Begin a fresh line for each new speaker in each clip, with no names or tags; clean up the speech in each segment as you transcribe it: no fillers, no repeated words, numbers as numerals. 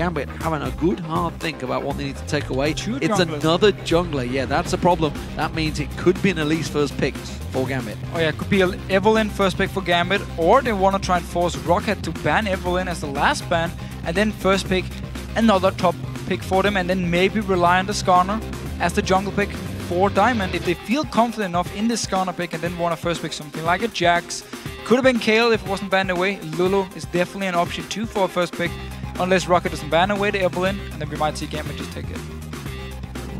Gambit having a good hard think about what they need to take away. It's
junglers.
Another jungler. Yeah, that's a problem. That means it could be an Elise first pick for Gambit.
Oh yeah, it could be Evelynn first pick for Gambit, or they want to try and force Roccat to ban Evelynn as the last ban, and then first pick another top pick for them, and then maybe rely on the Skarner as the jungle pick for Diamond if they feel confident enough in this Skarner pick and then want to first pick something like a Jax. Could have been Kale if it wasn't banned away. Lulu is definitely an option too for a first pick, unless Roccat doesn't ban away the Evelynn, and then we might see Gambit just take it.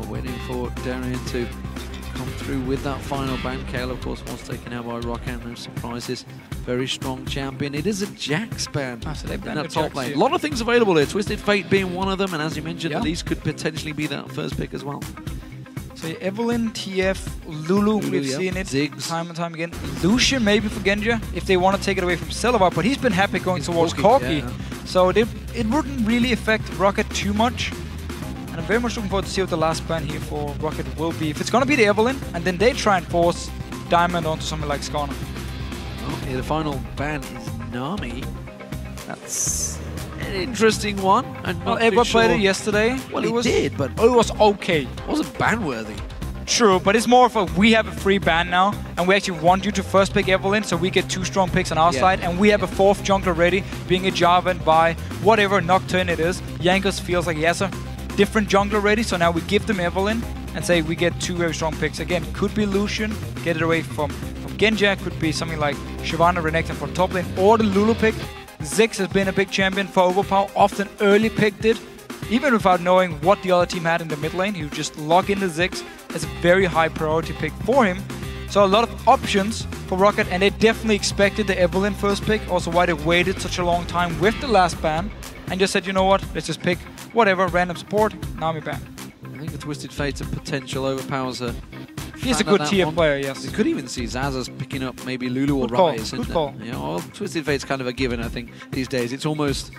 We're waiting for Darien to come through with that final ban. Kale, of course, was taken out by Roccat. No surprises. Very strong champion. It is a Jax ban
So they
in
banned
that
the
top
Jax
lane.
here.
A lot of things available here. Twisted Fate being one of them, and as you mentioned,
Yeah.
Elise could potentially be that first pick as well.
So yeah, Evelynn, TF, Lulu, we've
yeah.
seen it
Ziggs.
time and time again. Lucian maybe for Genja if they want to take it away from Celaver, but he's been happy going towards Corki.
Yeah.
So it wouldn't really affect Roccat too much. And I'm very much looking forward to see what the last ban here for Roccat will be. If it's going to be the Evelynn, and then they try and force Diamond onto something like Skarner.
Oh, yeah, the final ban is Nami. That's an interesting one.
Well, Eduard played it yesterday.
Well,
it
he
was,
did, but
it was okay.
it wasn't ban-worthy.
True, but it's more of a we have a free ban now, and we actually want you to first pick Evelynn, so we get 2 strong picks on our side, and we have a 4th jungler ready, being a Jarvan by whatever Nocturne it is. Jankos feels like he has a different jungler ready, so now we give them Evelynn and say we get 2 very strong picks. Again, could be Lucian, get it away from Genja, could be something like Shyvana Renekton for top lane, or the Lulu pick. Ziggs has been a big champion for Overpow, often early picked it, even without knowing what the other team had in the mid lane. He would just lock into Ziggs as a very high priority pick for him. So a lot of options for Roccat, and they definitely expected the Evelynn first pick, also why they waited such a long time with the last ban, and just said, you know what, let's just pick whatever, random support, Nami ban.
I think the Twisted Fate's a potential overpowers her.
He's a good tier player, yes.
You could even see Zazas picking up maybe Lulu or
Good call,
Rise.
good call.
You know, well, Twisted Fate's kind of a given, I think, these days. It's almost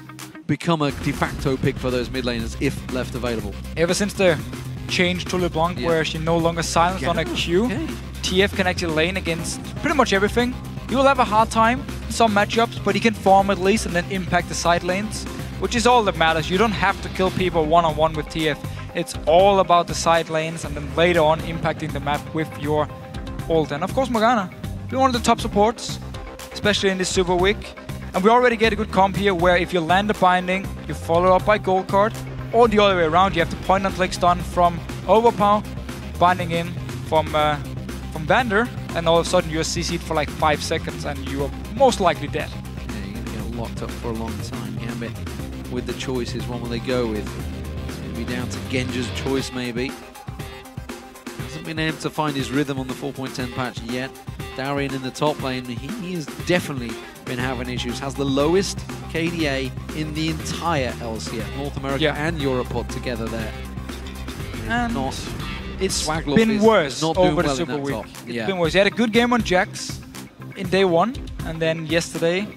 become a de facto pick for those mid laners if left available.
Ever since the change to LeBlanc, where she no longer silenced on a Q,
Okay.
TF can actually lane against pretty much everything. He will have a hard time in some matchups, but he can farm at least and then impact the side lanes, which is all that matters. You don't have to kill people one-on-one with TF. It's all about the side lanes and then later on impacting the map with your ult. And of course Morgana, be one of the top supports, especially in this Super Week. And we already get a good comp here where if you land a binding, you follow up by gold card, or the other way around, you have the point and click stun from Overpow, binding in from VandeR, and all of a sudden you're CC'd for like 5 seconds and you are most likely dead.
Yeah, you're going to get locked up for a long time. Gambit with the choices, what will they go with? It's going to be down to Genja's choice maybe. Hasn't been able to find his rhythm on the 4.10 patch yet. Darien in the top lane, he has definitely been having issues. Has the lowest KDA in the entire LCS, North America and Europe put together there.
And it's
Swagloff
been
is
worse
not doing
over the
well in
Super
that
Week.
top.
It's been worse. He had a good game on Jax in day 1, and then yesterday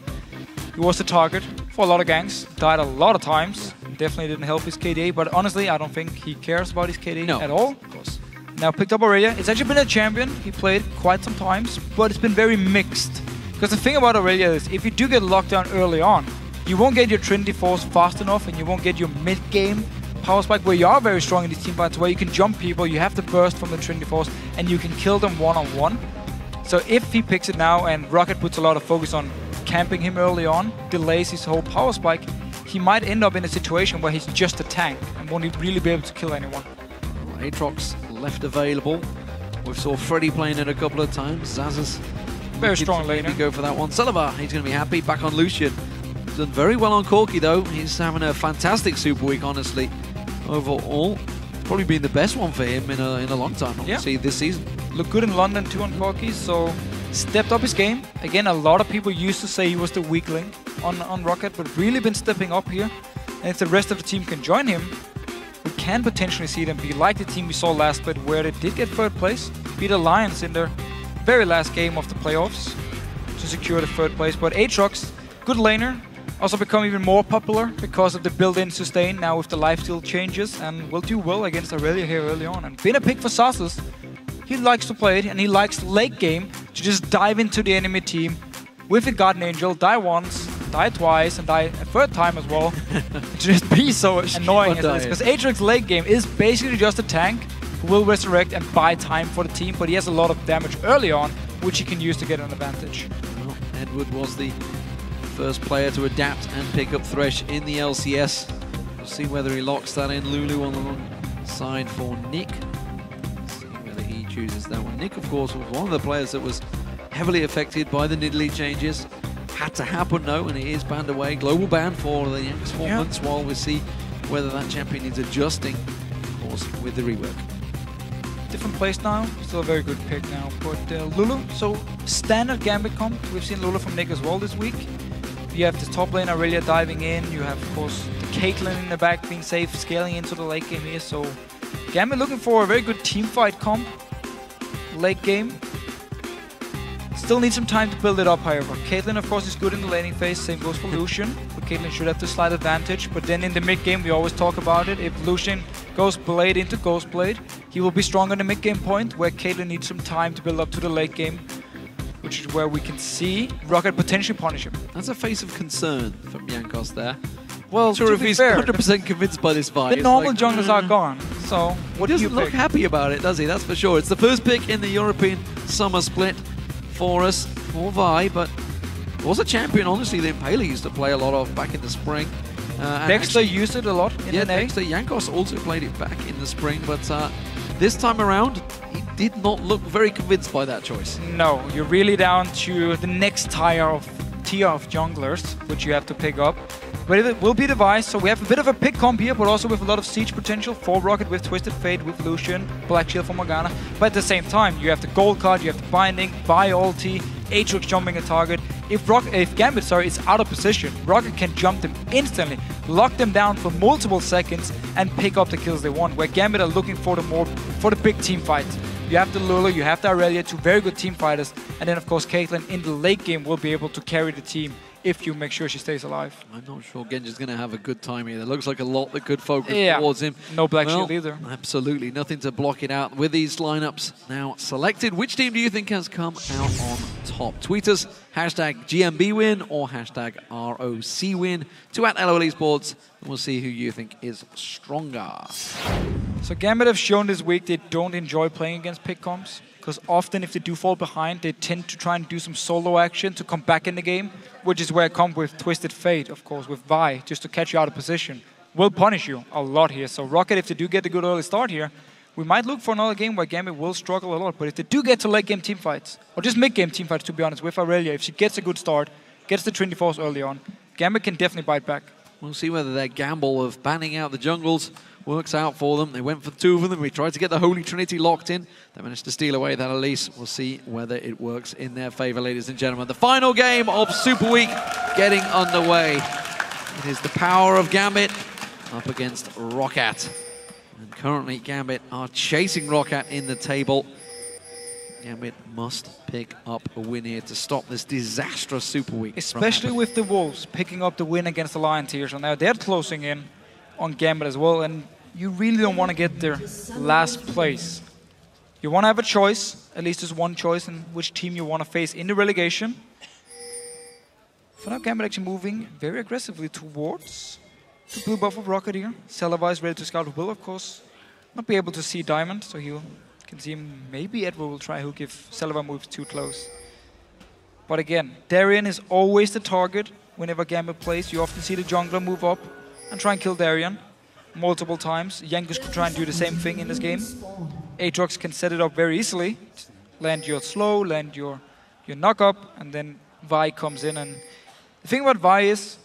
he was the target for a lot of ganks. Died a lot of times. Definitely didn't help his KDA, but honestly, I don't think he cares about his KDA at all.
Of course.
Now picked up Irelia. It's actually been a champion. He played quite some times, but it's been very mixed. Because the thing about Irelia is, if you do get locked down early on, you won't get your Trinity Force fast enough, and you won't get your mid-game power spike, where you are very strong in these team fights, where you can jump people, you have the burst from the Trinity Force, and you can kill them one-on-one. So if he picks it now, and Roccat puts a lot of focus on camping him early on, delays his whole power spike, he might end up in a situation where he's just a tank, and won't really be able to kill anyone.
Well, Aatrox left available. We saw Freddy playing it a couple of times. Zazas
very strong laner.
Maybe go for that one. Celaver, he's going to be happy. Back on Lucian. Done very well on Corki though. He's having a fantastic Super Week, honestly. Overall, it's probably been the best one for him in a long time, obviously, this season.
Looked good in London too on Corki, so stepped up his game. Again, a lot of people used to say he was the weak link on Roccat, but really been stepping up here. And if the rest of the team can join him, we can potentially see them be like the team we saw last split, where they did get 3rd place, beat Alliance in their very last game of the playoffs to secure the 3rd place. But Aatrox, good laner, also become even more popular because of the built-in sustain now with the lifesteal changes, and will do well against Irelia here early on. And been a pick for Sasus. He likes to play it, and he likes late game to just dive into the enemy team with a Guardian Angel, die once, die twice and die a third time as well. Just be so annoying as this. Because Aatrox's late game is basically just a tank who will resurrect and buy time for the team, but he has a lot of damage early on, which he can use to get an advantage.
Well, Eduard was the first player to adapt and pick up Thresh in the LCS. We'll see whether he locks that in. Lulu on the wrong side for Nick. See whether he chooses that one. Nick, of course, was one of the players that was heavily affected by the Nidalee changes. Had to happen, though, and it is banned away. Global ban for the next 4 months while we see whether that champion is adjusting, of course, with the rework.
Different place now, still a very good pick now. But Lulu, so standard Gambit comp. We've seen Lulu from Nick as well this week. You have the top lane Irelia diving in. You have, of course, the Caitlyn in the back being safe, scaling into the late game here. So Gambit looking for a very good team fight comp late game. Still need some time to build it up, however. Caitlyn, of course, is good in the laning phase. Same goes for Lucian. But Caitlyn should have the slight advantage. But then in the mid game, we always talk about it. If Lucian goes Blade into Ghost Blade, he will be strong on the mid game point, where Caitlyn needs some time to build up to the late game, which is where we can see Roccat potentially punish him.
That's a face of concern from Jankos there.
Well,
sure, if he's 100% convinced by this fight.
The normal junglers are gone, so what do you
pick? He doesn't look happy about it, does he? That's for sure. It's the first pick in the European Summer Split for us, for Vi, but was a champion, honestly, that Impaler used to play a lot of back in the spring.
Dexter used it a lot in the
Dexter. Jankos also played it back in the spring, but this time around, he did not look very convinced by that choice.
No, you're really down to the next tier of junglers, which you have to pick up. But it will be the Vi, so we have a bit of a pick comp here, but also with a lot of siege potential for Roccat with Twisted Fate, with Lucian, Black Shield for Morgana. But at the same time, you have the gold card, you have the binding, Vi ulti, Aatrox jumping a target. If Gambit is out of position, Roccat can jump them instantly, lock them down for multiple seconds, and pick up the kills they want. Where Gambit are looking for the big team fights. You have the Lulu, you have the Irelia, two very good team fighters, and then of course Caitlyn in the late game will be able to carry the team if you make sure she stays alive.
I'm not sure Genja's going to have a good time here. There looks like a lot that could focus towards him.
No Black Shield either.
Absolutely, nothing to block it out. With these lineups now selected, which team do you think has come out on top? Tweet us, #GMB win or #ROC win to @LOL Esports, and we'll see who you think is stronger.
So Gambit have shown this week they don't enjoy playing against pick comps, because often if they do fall behind, they tend to try and do some solo action to come back in the game, which is where I come with Twisted Fate, of course, with Vi, just to catch you out of position. Will punish you a lot here. So Roccat, if they do get a good early start here, we might look for another game where Gambit will struggle a lot. But if they do get to late game team fights, or just mid game team fights, to be honest, with Irelia, if she gets a good start, gets the Trinity Force early on, Gambit can definitely bite back.
We'll see whether their gamble of banning out the jungles works out for them. They went for two of them. We tried to get the Holy Trinity locked in. They managed to steal away that Elise. We'll see whether it works in their favor, ladies and gentlemen. The final game of Super Week getting underway. It is the power of Gambit up against Roccat. And currently Gambit are chasing Roccat in the table. Gambit must pick up a win here to stop this disastrous Super Week.
Especially with the Wolves picking up the win against the Lions here. So now they're closing in on Gambit as well, and you really don't want to get their last place. You want to have a choice, at least there's one choice in which team you want to face in the relegation. For now, Gambit actually moving very aggressively towards the blue buff of Roccat here. Celaver is ready to scout, will of course not be able to see Diamond, so you can see him. Maybe Eduard will try hook if Celaver moves too close. But again, Darien is always the target whenever Gambit plays. You often see the jungler move up and try and kill Darien multiple times. Jankos could try and do the same thing in this game. Aatrox can set it up very easily. Land your slow, land your knock up, and then Vi comes in. And the thing about Vi is,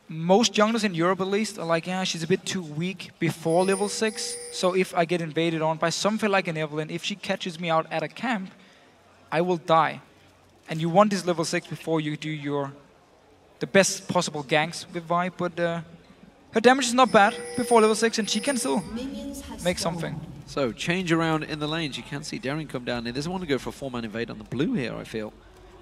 most junglers in Europe at least are like, yeah, she's a bit too weak before level 6. So if I get invaded on by something like an Evelynn, if she catches me out at a camp, I will die. And you want this level 6 before you do the best possible ganks with Vi, but her damage is not bad before level 6, and she can still make something.
So, change around in the lanes. You can see Darien come down here. They doesn't want to go for a 4-man invade on the blue here, I feel.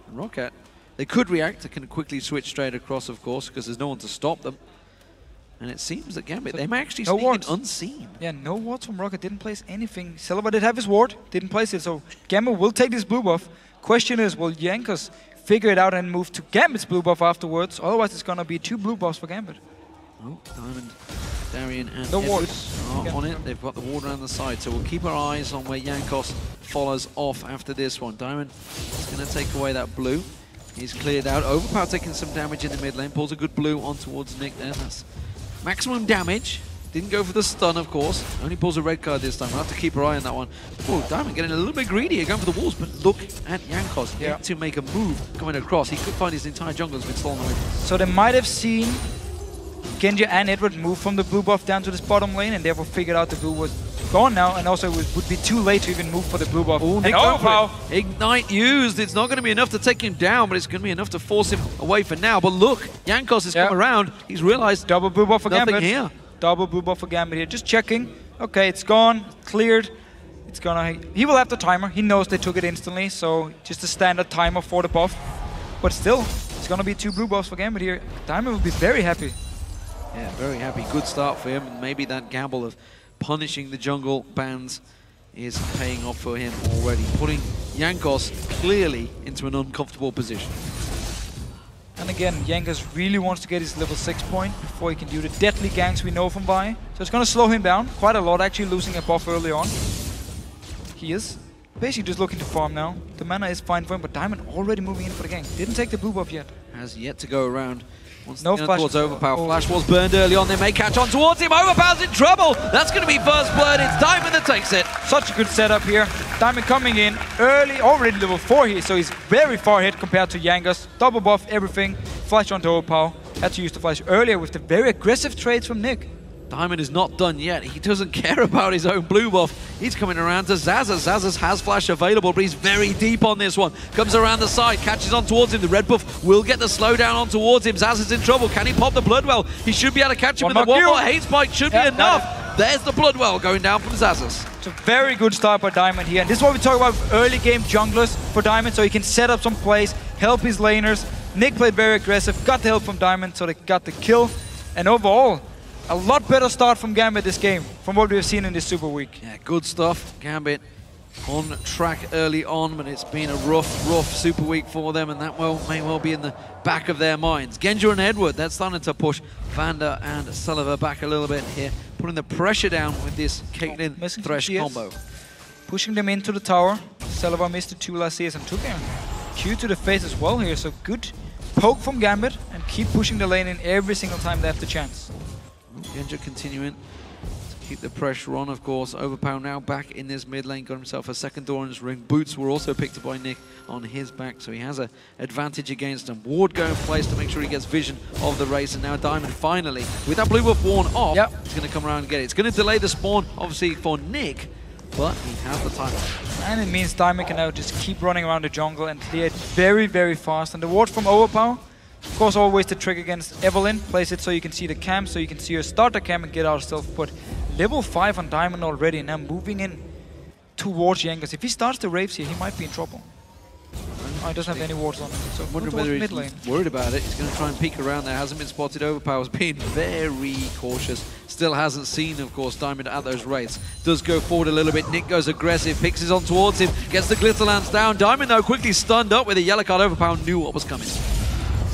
And Roccat, they could react. They can quickly switch straight across, of course, because there's no one to stop them. And it seems that Gambit, they may actually sneak in unseen.
Yeah, no wards from Roccat. Didn't place anything. Celaver did have his ward, didn't place it. So Gambit will take this blue buff. Question is, will Jankos figure it out and move to Gambit's blue buff afterwards. Otherwise, it's going to be 2 blue buffs for Gambit.
Oh, Diamond, Darien and
The
Eduard
wards
are on it. They've got the ward around the side, so we'll keep our eyes on where Jankos follows off after this one. Diamond is going to take away that blue. He's cleared out. Overpow taking some damage in the mid lane. Pulls a good blue on towards Nick there. That's maximum damage. Didn't go for the stun, of course. Only pulls a red card this time. We'll have to keep our eye on that one. Oh, Diamond getting a little bit greedy here, going for the walls, but look at Jankos. Yeah. To make a move coming across. He could find his entire jungle has been stolen away.
So they might have seen Genja and Eduard move from the blue buff down to this bottom lane and therefore figured out the blue was gone now, and also it would be too late to even move for the blue buff.
Oh,
and Overpow!
Ignite used. It's not going to be enough to take him down, but it's going to be enough to force him away for now. But look, Jankos has come around. He's realized
double blue buff for
nothing
Gambit.
Here.
Double blue buff for Gambit here. Just checking. Okay, it's gone. Cleared. It's gonna. He will have the timer. He knows they took it instantly, so just a standard timer for the buff. But still, it's gonna be 2 blue buffs for Gambit here. Diamond will be very happy.
Yeah, very happy. Good start for him. And maybe that gamble of punishing the jungle bans is paying off for him already, putting Jankos clearly into an uncomfortable position.
And again, Jankos really wants to get his level 6 point before he can do the deadly ganks we know from Vi. So it's going to slow him down quite a lot, actually losing a buff early on. He is basically just looking to farm now. The mana is fine for him, but Diamond already moving in for the gank. Didn't take the blue buff yet.
Has yet to go around.
No flash
towards Overpow. Flash was burned early on. They may catch on towards him. Overpow's in trouble. That's going to be first blood. It's Diamond that takes it.
Such a good setup here. Diamond coming in early, already level 4 here, so he's very far ahead compared to Jankos. Double buff, everything. Flash onto Overpow. Had to use the flash earlier with the very aggressive trades from Nick.
Diamond is not done yet. He doesn't care about his own blue buff. He's coming around to Xaxas. Xaxas has flash available, but he's very deep on this one. Comes around the side, catches on towards him. The red buff will get the slowdown on towards him. Xaxas in trouble. Can he pop the Bloodwell? He should be able to catch him with the one more hate spike. Should be enough. There's the Bloodwell going down from Xaxas.
It's a very good start by Diamond here. And this is what we talk about early game junglers for Diamond, so he can set up some plays, help his laners. Nick played very aggressive, got the help from Diamond, so they got the kill. And overall, a lot better start from Gambit this game, from what we've seen in this Super Week.
Yeah, good stuff. Gambit on track early on, but it's been a rough Super Week for them, and that may well be in the back of their minds. Genja and Eduard, that's starting to push VandeR and Celaver back a little bit here, putting the pressure down with this Caitlyn Thresh combo.
Pushing them into the tower. Celaver missed the 2 last CS and took him. Q to the face as well here, so good poke from Gambit, and keep pushing the lane in every single time they have the chance.
Genja continuing to keep the pressure on, of course. Overpow now back in this mid lane, got himself a second door in his ring. Boots were also picked up by Nick on his back, so he has an advantage against him. Ward going in place to make sure he gets vision of the race, and now Diamond finally, with that blue buff worn off, he's going to come around and get it. It's going to delay the spawn, obviously, for Nick, but he has the time.
And it means Diamond can now just keep running around the jungle and clear it very, very fast. And the ward from Overpow, of course, always the trick against Evelynn. Place it so you can see the camp, so you can see her start the camp and get out herself. But level 5 on Diamond already, now moving in towards Jankos. If he starts the Raves here, he might be in trouble. Oh, he doesn't have any wards on him, so
I'm wondering whether he's worried about it. He's going to try and peek around there. Hasn't been spotted. Overpower's been very cautious. Still hasn't seen, of course, Diamond at those rates. Does go forward a little bit. Nick goes aggressive, picks his on towards him, gets the Glitterlands down. Diamond, though, quickly stunned up with a yellow card. Overpower knew what was coming.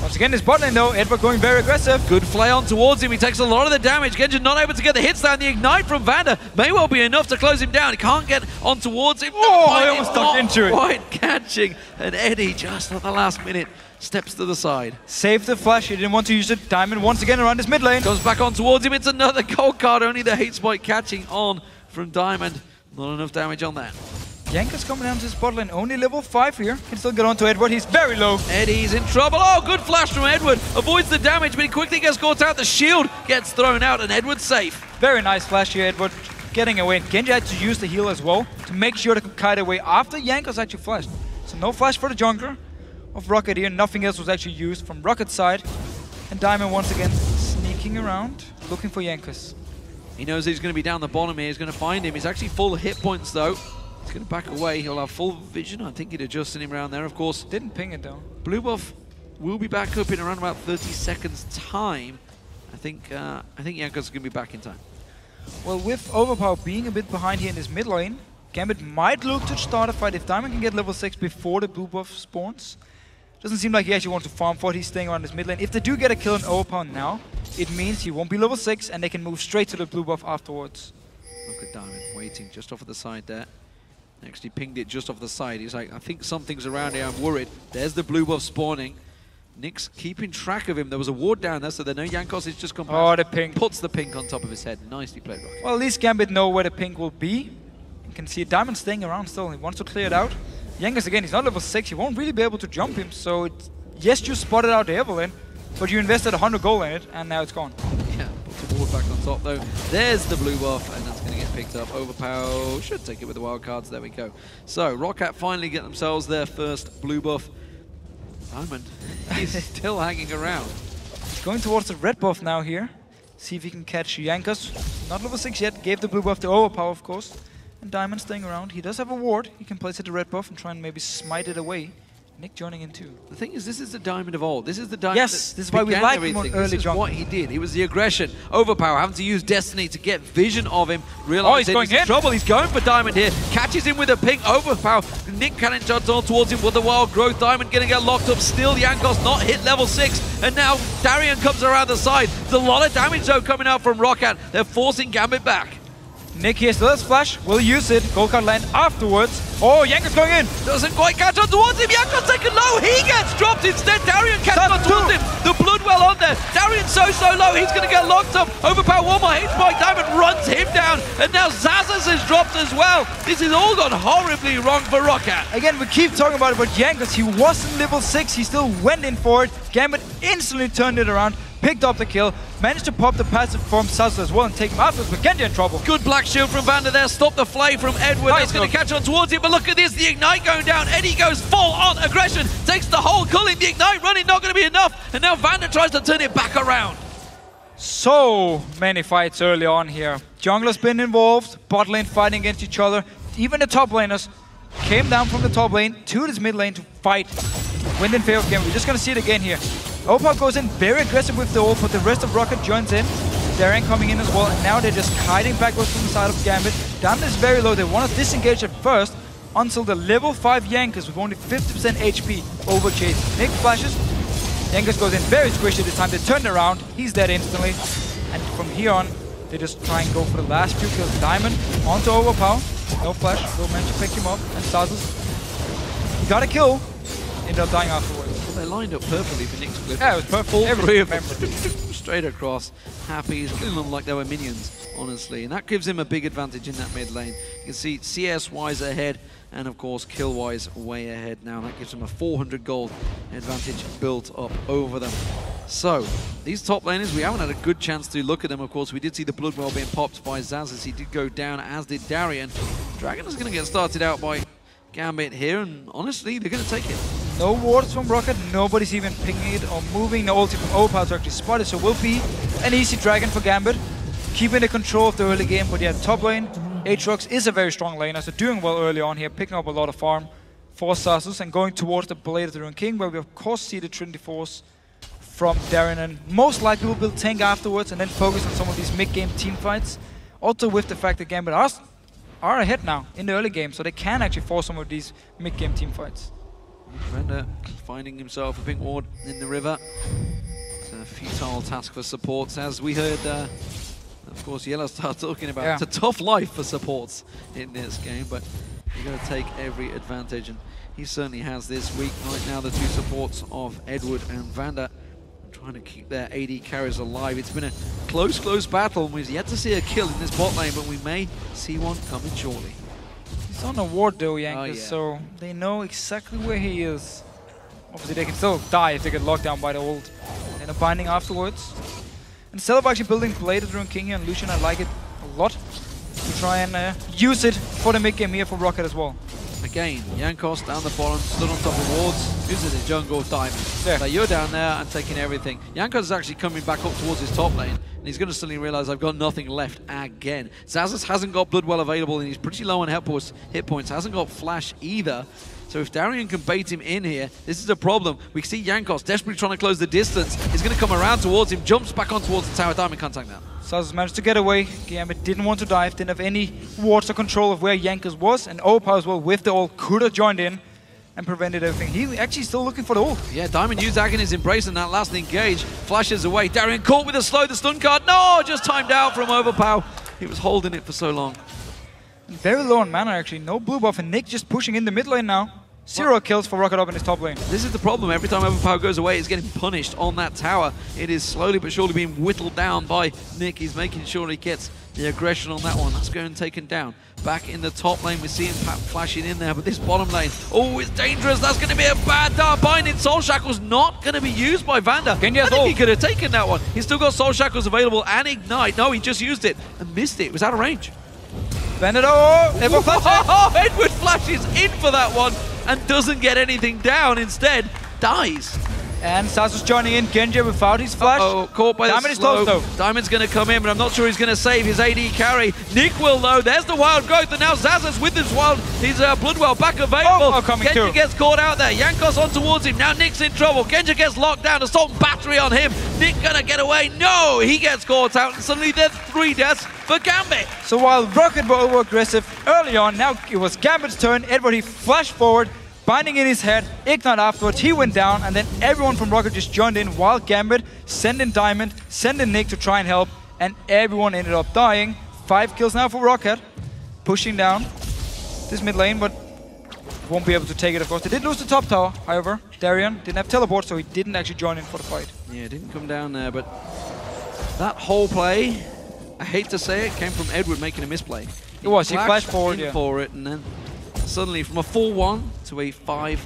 Once again, this bot lane though, Eduard going very aggressive.
Good flay on towards him. He takes a lot of the damage. Genja not able to get the hits down. The ignite from VandeR may well be enough to close him down. He can't get on towards him.
Oh, he almost ducked into it.
Quite catching. And Eddie, just at the last minute, steps to the side.
Saved the flash. He didn't want to use it. Diamond once again around his mid lane.
Comes back on towards him. It's another gold card. Only the hate spike catching on from Diamond. Not enough damage on that.
Jankos coming down to his bot lane, only level 5 here. Can still get onto Eduard, he's very low.
Eddie's in trouble. Oh, good flash from Eduard. Avoids the damage, but he quickly gets caught out. The shield gets thrown out, and Eduard's safe.
Very nice flash here, Eduard getting away. Genja had to use the heal as well to make sure they could kite away after Jankos actually flashed. So no flash for the jungler of Roccat here. Nothing else was actually used from Rockat's side. And Diamond once again sneaking around, looking for Jankos.
He knows he's going to be down the bottom here. He's going to find him. He's actually full hit points, though. He's going to back away. He'll have full vision. I think he'd adjusted him around there, of course.
Didn't ping it, though.
Blue buff will be back up in around about 30 seconds' time. I think Jankos is going to be back in time.
Well, with Overpow being a bit behind here in his mid lane, Gambit might look to start a fight. If Diamond can get level 6 before the blue buff spawns, Doesn't seem like he actually wants to farm for it. He's staying around his mid lane. If they do get a kill on Overpow now, it means he won't be level 6 and they can move straight to the blue buff afterwards.
Look at Diamond waiting just off of the side there. Actually pinged it just off the side. He's like, I think something's around here, I'm worried. There's the blue buff spawning. Nick's keeping track of him. There was a ward down there, so they know Jankos is just come past.
Oh, the pink.
Puts the pink on top of his head. Nicely played, Roccat.
Well, at least Gambit know where the pink will be. You can see Diamond staying around still. He wants to clear it out. Jankos, again, he's not level 6. You won't really be able to jump him, so yes, you spotted out the Evelynn, but you invested 100 gold in it, and now it's gone.
Yeah, puts the ward back on top, though. There's the blue buff, and that's going to get picked up. Overpow should take it with the wild cards. There we go. So, Roccat finally get themselves their first blue buff. Diamond, he's still hanging around.
He's going towards the red buff now here. See if he can catch Jankos. Not level 6 yet. Gave the blue buff to Overpow, of course. And Diamond staying around. He does have a ward. He can place it the red buff and try and maybe smite it away. Nick joining in too.
The thing is, this is the Diamond of old. This is the Diamond.
Yes, this is why we like him on early
This is
jump.
what he did. He was the aggression. Overpower having to use Destiny to get vision of him. Realize
he's going
in
in.
trouble. He's going for Diamond here. Catches him with a ping. Overpower. Nick cannon shots on towards him with the wild growth. Diamond going to get locked up. Still, Jankos not hit level 6. And now Darien comes around the side. There's a lot of damage though coming out from Roccat. They're forcing Gambit back.
Nick here still has flash, will use it. Gold card land afterwards. Oh, Jankos going in.
Doesn't quite catch on towards him. Jankos taken low. He gets dropped instead. Darien catches on towards him. The blood well on there. Darien's so low. He's going to get locked up. Overpower one more hit point. Diamond runs him down. And now Zazas is dropped as well. This has all gone horribly wrong for Roccat.
Again, we keep talking about it, but Jankos, he wasn't level 6. He still went in for it. Gambit instantly turned it around. Picked up the kill, managed to pop the passive from Zazas as well and take him afterwards, but Genja in trouble.
Good black shield from VandeR there, stop the flay from Eduard. That's going to catch on towards him, but look at this, the Ignite going down. Eddie goes full on aggression, takes the whole culling, the Ignite running, not going to be enough, and now VandeR tries to turn it back around.
So many fights early on here. Jungler's been involved, bot lane fighting against each other. Even the top laners came down from the top lane to this mid lane to fight. Win in favor of Gambit. We're just going to see it again here. Overpow goes in very aggressive with the ult, but the rest of Roccat joins in. Darien coming in as well, and now they're just kiting backwards from the side of Gambit. Danil is very low. They want to disengage at first until the level 5 Jankos with only 50% HP over Chase. Nick flashes. Jankos goes in very squishy this time. They turn around. He's dead instantly. And from here on, they just try and go for the last few kills. Diamond onto Overpow. No flash. They'll manage to pick him up. And Zazas, he got a kill. Ended up dying afterwards.
Well, they lined up perfectly for Nick's clip.
Yeah, it was perfect.
All three of them straight across. Happy. He's killing them like they were minions, honestly. And that gives him a big advantage in that mid lane. You can see CS-wise ahead, and of course kill-wise way ahead now. That gives him a 400 gold advantage built up over them. So, these top laners, we haven't had a good chance to look at them. Of course, we did see the Bloodwell being popped by Zazas. He did go down, as did Darien. Dragon is going to get started out by Gambit here, and honestly, they're going to take it.
No wards from Roccat, nobody's even pinging it or moving the ulti from Overpow to actually spot it, so will be an easy Dragon for Gambit. Keeping the control of the early game, but yeah, top lane, Aatrox is a very strong laner, so doing well early on here, picking up a lot of farm for Zazas and going towards the Blade of the Ruined King, where we of course see the Trinity Force from Darien, and most likely will build tank afterwards and then focus on some of these mid-game team fights. Also with the fact that Gambit are ahead now in the early game, so they can actually force some of these mid-game team fights.
VandeR finding himself a pink ward in the river. It's a futile task for supports, as we heard, of course, Yellow Star talking about. Yeah. It's a tough life for supports in this game, but you've got to take every advantage, and he certainly has this week. Right now, the two supports of Eduard and VandeR trying to keep their AD carries alive. It's been a close battle, and we've yet to see a kill in this bot lane, but we may see one coming shortly.
He's on a ward though, Jankos, so they know exactly where he is. Obviously, they can still die if they get locked down by the ult. And a binding afterwards. And Celaver actually building Blade of the Ruined King here, and Lucian, I like it a lot. To try and use it for the mid-game here for Roccat as well.
Again, Jankos down the bottom, stood on top of wards, uses his jungle, Diamond. Yeah. So you're down there and taking everything. Jankos is actually coming back up towards his top lane, and he's going to suddenly realize I've got nothing left again. Zazas hasn't got Bloodwell available, and he's pretty low on hit points, hasn't got Flash either. So if Darien can bait him in here, this is a problem. We see Jankos desperately trying to close the distance. He's going to come around towards him, jumps back on towards the tower. Diamond contact now.
Zazas managed to get away. Gambit didn't want to dive, didn't have any wards or control of where Jankos was, and Overpow as well with the ult could have joined in and prevented everything. He actually still looking for the ult.
Yeah, Diamond used Agony's Embrace in that last engage. Flashes away. Darien caught with a slow, the stun card. No, just timed out from Overpow. He was holding it for so long.
Very low on mana actually. No blue buff, and Nick just pushing in the mid lane now. 0 kills for Roccat up in his top lane.
This is the problem. Every time Overpow goes away, he's getting punished on that tower. It is slowly but surely being whittled down by Nick. He's making sure he gets the aggression on that one. That's going taken down. Back in the top lane, we're seeing Pat flashing in there, but this bottom lane, oh, it's dangerous. That's going to be a bad dark binding. Soul Shackle's not going to be used by VandeR. I think he could have taken that one. He's still got Soul Shackles available and Ignite. No, he just used it and missed it. It was out of range.
VandeR, oh,
Eduard flashes in for that one and doesn't get anything down. Instead, dies.
And Sasus joining in. Genja without his flash.
Caught by
Diamond
the
is
slow.
close though.
Diamond's going to come in, but I'm not sure he's going to save his AD carry. Nick will though. There's the wild growth, and now Zazas with his wild. His Bloodwell back available. Genja gets caught out there. Jankos on towards him. Now Nick's in trouble. Genja gets locked down. Assault and battery on him. Nick going to get away. No, he gets caught out, and suddenly there's 3 deaths for Gambit.
So while Roccat were over aggressive early on, now it was Gambit's turn. Eduard, he flashed forward. Binding in his head, Ignite afterwards, he went down, and then everyone from Roccat just joined in while Gambit sent in Diamond, sent in Nick to try and help, and everyone ended up dying. 5 kills now for Roccat, pushing down this mid lane, but won't be able to take it, of course. They did lose the top tower, however. Darien didn't have teleport, so he didn't actually join in for the fight.
Yeah, didn't come down there, but that whole play, I hate to say it, came from Eduard making a misplay.
It was, he flashed forward, yeah.
For it, and then suddenly from a 4-1 to a 5-4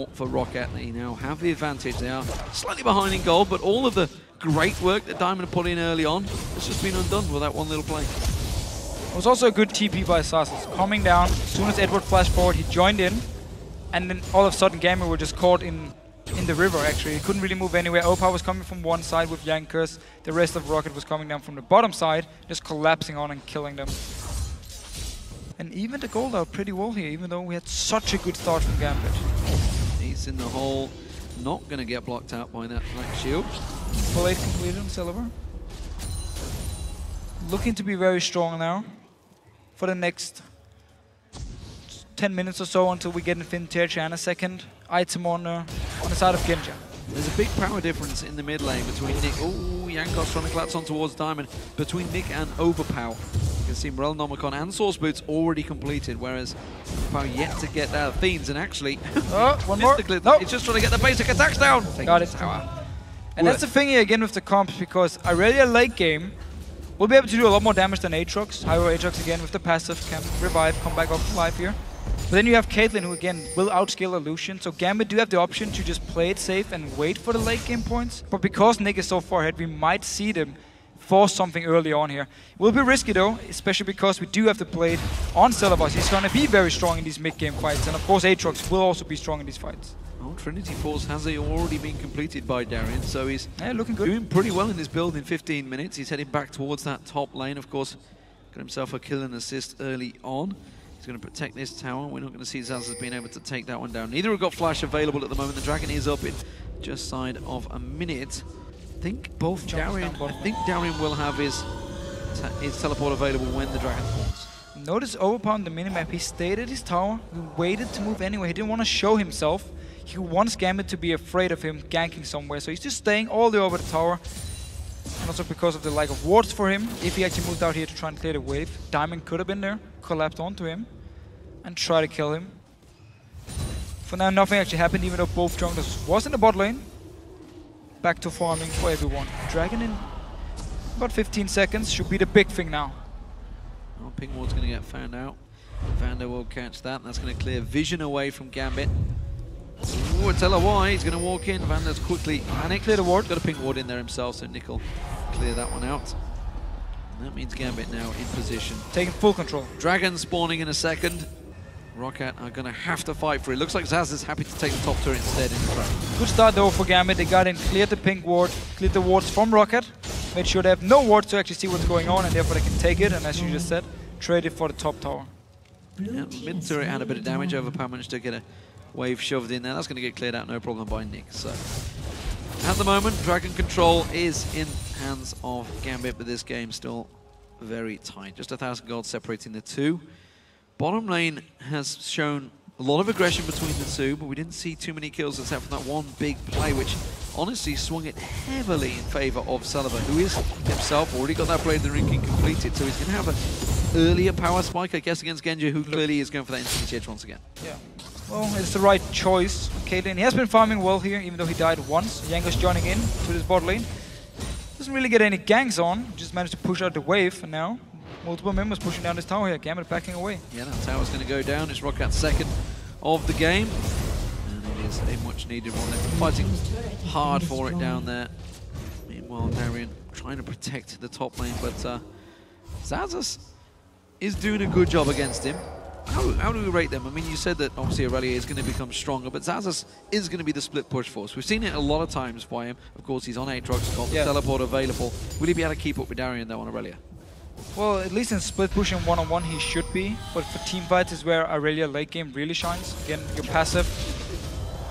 for Roccat. They now have the advantage. They are slightly behind in gold, but all of the great work that Diamond put in early on has just been undone with that one little play.
It was also a good TP by Sasus. Coming down, as soon as Eduard flashed forward, he joined in, and then all of a sudden Gambit were just caught in the river actually. He couldn't really move anywhere. Overpow was coming from one side with Jankos. The rest of Roccat was coming down from the bottom side, just collapsing on and killing them. And even the gold out pretty well here, even though we had such a good start from Gambit.
He's in the hole, not going to get blocked out by that black shield.
Full 8 completed on Celaver. Looking to be very strong now for the next 10 minutes or so until we get Infinity and a second item on the side of Genja.
There's a big power difference in the mid lane between Nick. Oh, Jankos trying to collapse on towards Diamond. Between Nick and Overpow. You can see Relnomicon and Source Boots already completed, whereas Overpow yet to get that Fiends. And actually,
one more.
Nope. It's just trying to get the basic attacks down.
Got it. And that's the thing here again with the comps, because Irelia late game will be able to do a lot more damage than Aatrox. Higher Aatrox again with the passive can revive, come back up to life here. But then you have Caitlyn, who again will outscale a Lucian, so Gambit do have the option to just play it safe and wait for the late game points. But because Nick is so far ahead, we might see them force something early on here. It will be risky though, especially because we do have the blade on Celaver. He's going to be very strong in these mid-game fights, and of course Aatrox will also be strong in these fights.
Oh, Trinity Force has already been completed by Darien, so he's
looking good.
Doing pretty well in this build in 15 minutes. He's heading back towards that top lane, of course. Got himself a kill and assist early on. He's going to protect this tower. We're not going to see Zazas being able to take that one down. Neither have got flash available at the moment. The Dragon is up in just side of a minute. I think both Darien will have his teleport available when the Dragon spawns.
Notice Overpow on the minimap, he stayed at his tower. He waited to move anyway. He didn't want to show himself. He wants Gambit to be afraid of him ganking somewhere. So he's just staying all the way over the tower. And also because of the lack of wards for him. If he actually moved out here to try and clear the wave, Diamond could have been there, collapsed onto him, and try to kill him. For now, nothing actually happened, even though both junglers was in the bot lane. Back to farming for everyone. Dragon in about 15 seconds should be the big thing now.
Oh, Ping Ward's going to get found out. VandeR will catch that. That's going to clear vision away from Gambit. Ooh, tell her why. He's going to walk in. VandeR's quickly panicked. Clear the ward. Got a Ping Ward in there himself, so Nick will clear that one out. And that means Gambit now in position.
Taking full control.
Dragon spawning in a second. Roccat are going to have to fight for it. Looks like Zaz is happy to take the top turret instead in the front.
Good start though for Gambit. They got in, cleared the pink ward, cleared the wards from Roccat, made sure they have no wards to actually see what's going on, and therefore they can take it, and as you just said, trade it for the top tower.
Yeah, mid turret had a bit of damage. Overpow managed to get a wave shoved in there. That's going to get cleared out no problem by Nick. So at the moment, Dragon control is in hands of Gambit, but this game still very tight. Just 1,000 gold separating the two. Bottom lane has shown A lot of aggression between the two, but we didn't see too many kills except for that one big play, which honestly swung it heavily in favor of Celaver, who is himself already got that Blade of the Ring completed, so he's going to have an earlier power spike, I guess, against Genja, who clearly is going for that instant edge once again. Yeah.
Well, it's the right choice. Caitlyn, he has been farming well here, even though he died once. Yanko's joining in to this bot lane. Doesn't really get any ganks on, just managed to push out the wave, and now multiple members pushing down this tower here. Gambit backing away. Yeah, that tower's going to go down. It's Roccat's second of the game. And it is a much needed one. They're fighting hard for it down there. Meanwhile, Darien trying to protect the top lane, but Xaxus is doing a good job against him. How do we rate them? I mean, you said that obviously Irelia is going to become stronger, but Xaxus is going to be the split push force. We've seen it a lot of times by him. Of course, he's on Aatrox, got the teleport available. Will he be able to keep up with Darien though on Irelia? Well, at least in split push and one-on-one he should be, but for team fights is where Irelia late game really shines. Again, your passive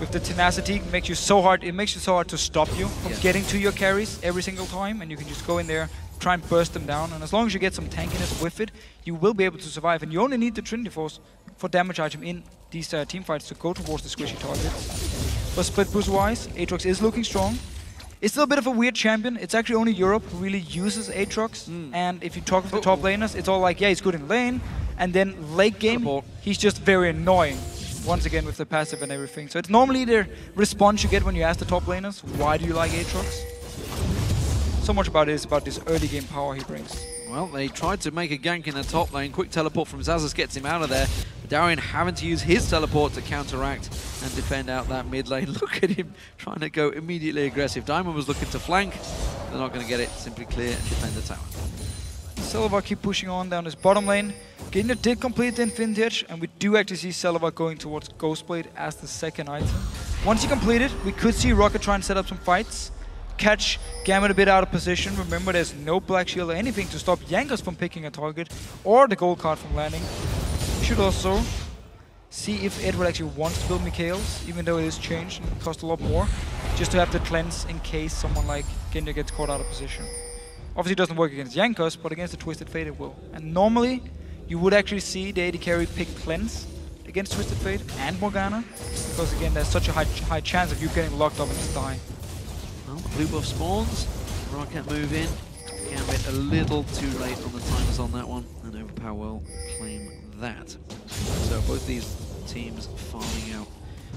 with the tenacity makes you so hard. It makes you so hard to stop you from getting to your carries every single time, and you can just go in there, try and burst them down, and as long as you get some tankiness with it, you will be able to survive. And you only need the Trinity Force for damage item in these team fights to go towards the squishy targets. But split push wise, Aatrox is looking strong. It's still a bit of a weird champion. It's actually only Europe who really uses Aatrox. And if you talk with the top laners, it's all like, yeah, he's good in lane. And then late game, he's just very annoying. Once again with the passive and everything. So it's normally the response you get when you ask the top laners, why do you like Aatrox? So much about it is about this early game power he brings. Well, they tried to make a gank in the top lane. Quick teleport from Xaxus gets him out of there. Darien having to use his teleport to counteract and defend out that mid lane. Look at him trying to go immediately aggressive. Diamond was looking to flank. They're not going to get it. Simply clear and defend the tower. Celaver keep pushing on down this bottom lane. Genja did complete the Infinity Edge, and we do actually see Celaver going towards Ghostblade as the second item. Once he completed, we could see Roccat try and set up some fights. Catch Gambit a bit out of position. Remember, there's no Black Shield or anything to stop Jankos from picking a target or the gold card from landing. We should also see if Eduard actually wants to build Mikhail's, even though it is changed and costs a lot more, just to have the cleanse in case someone like Genja gets caught out of position. Obviously it doesn't work against Jankos, but against the Twisted Fate it will. And normally, you would actually see the AD carry pick cleanse against Twisted Fate and Morgana, because again, there's such a high chance of you getting locked up in this die. Well, blue buff spawns, Roccat move in, Gambit a little too late on the timers on that one, and Overpow will claim that. So both these teams farming out.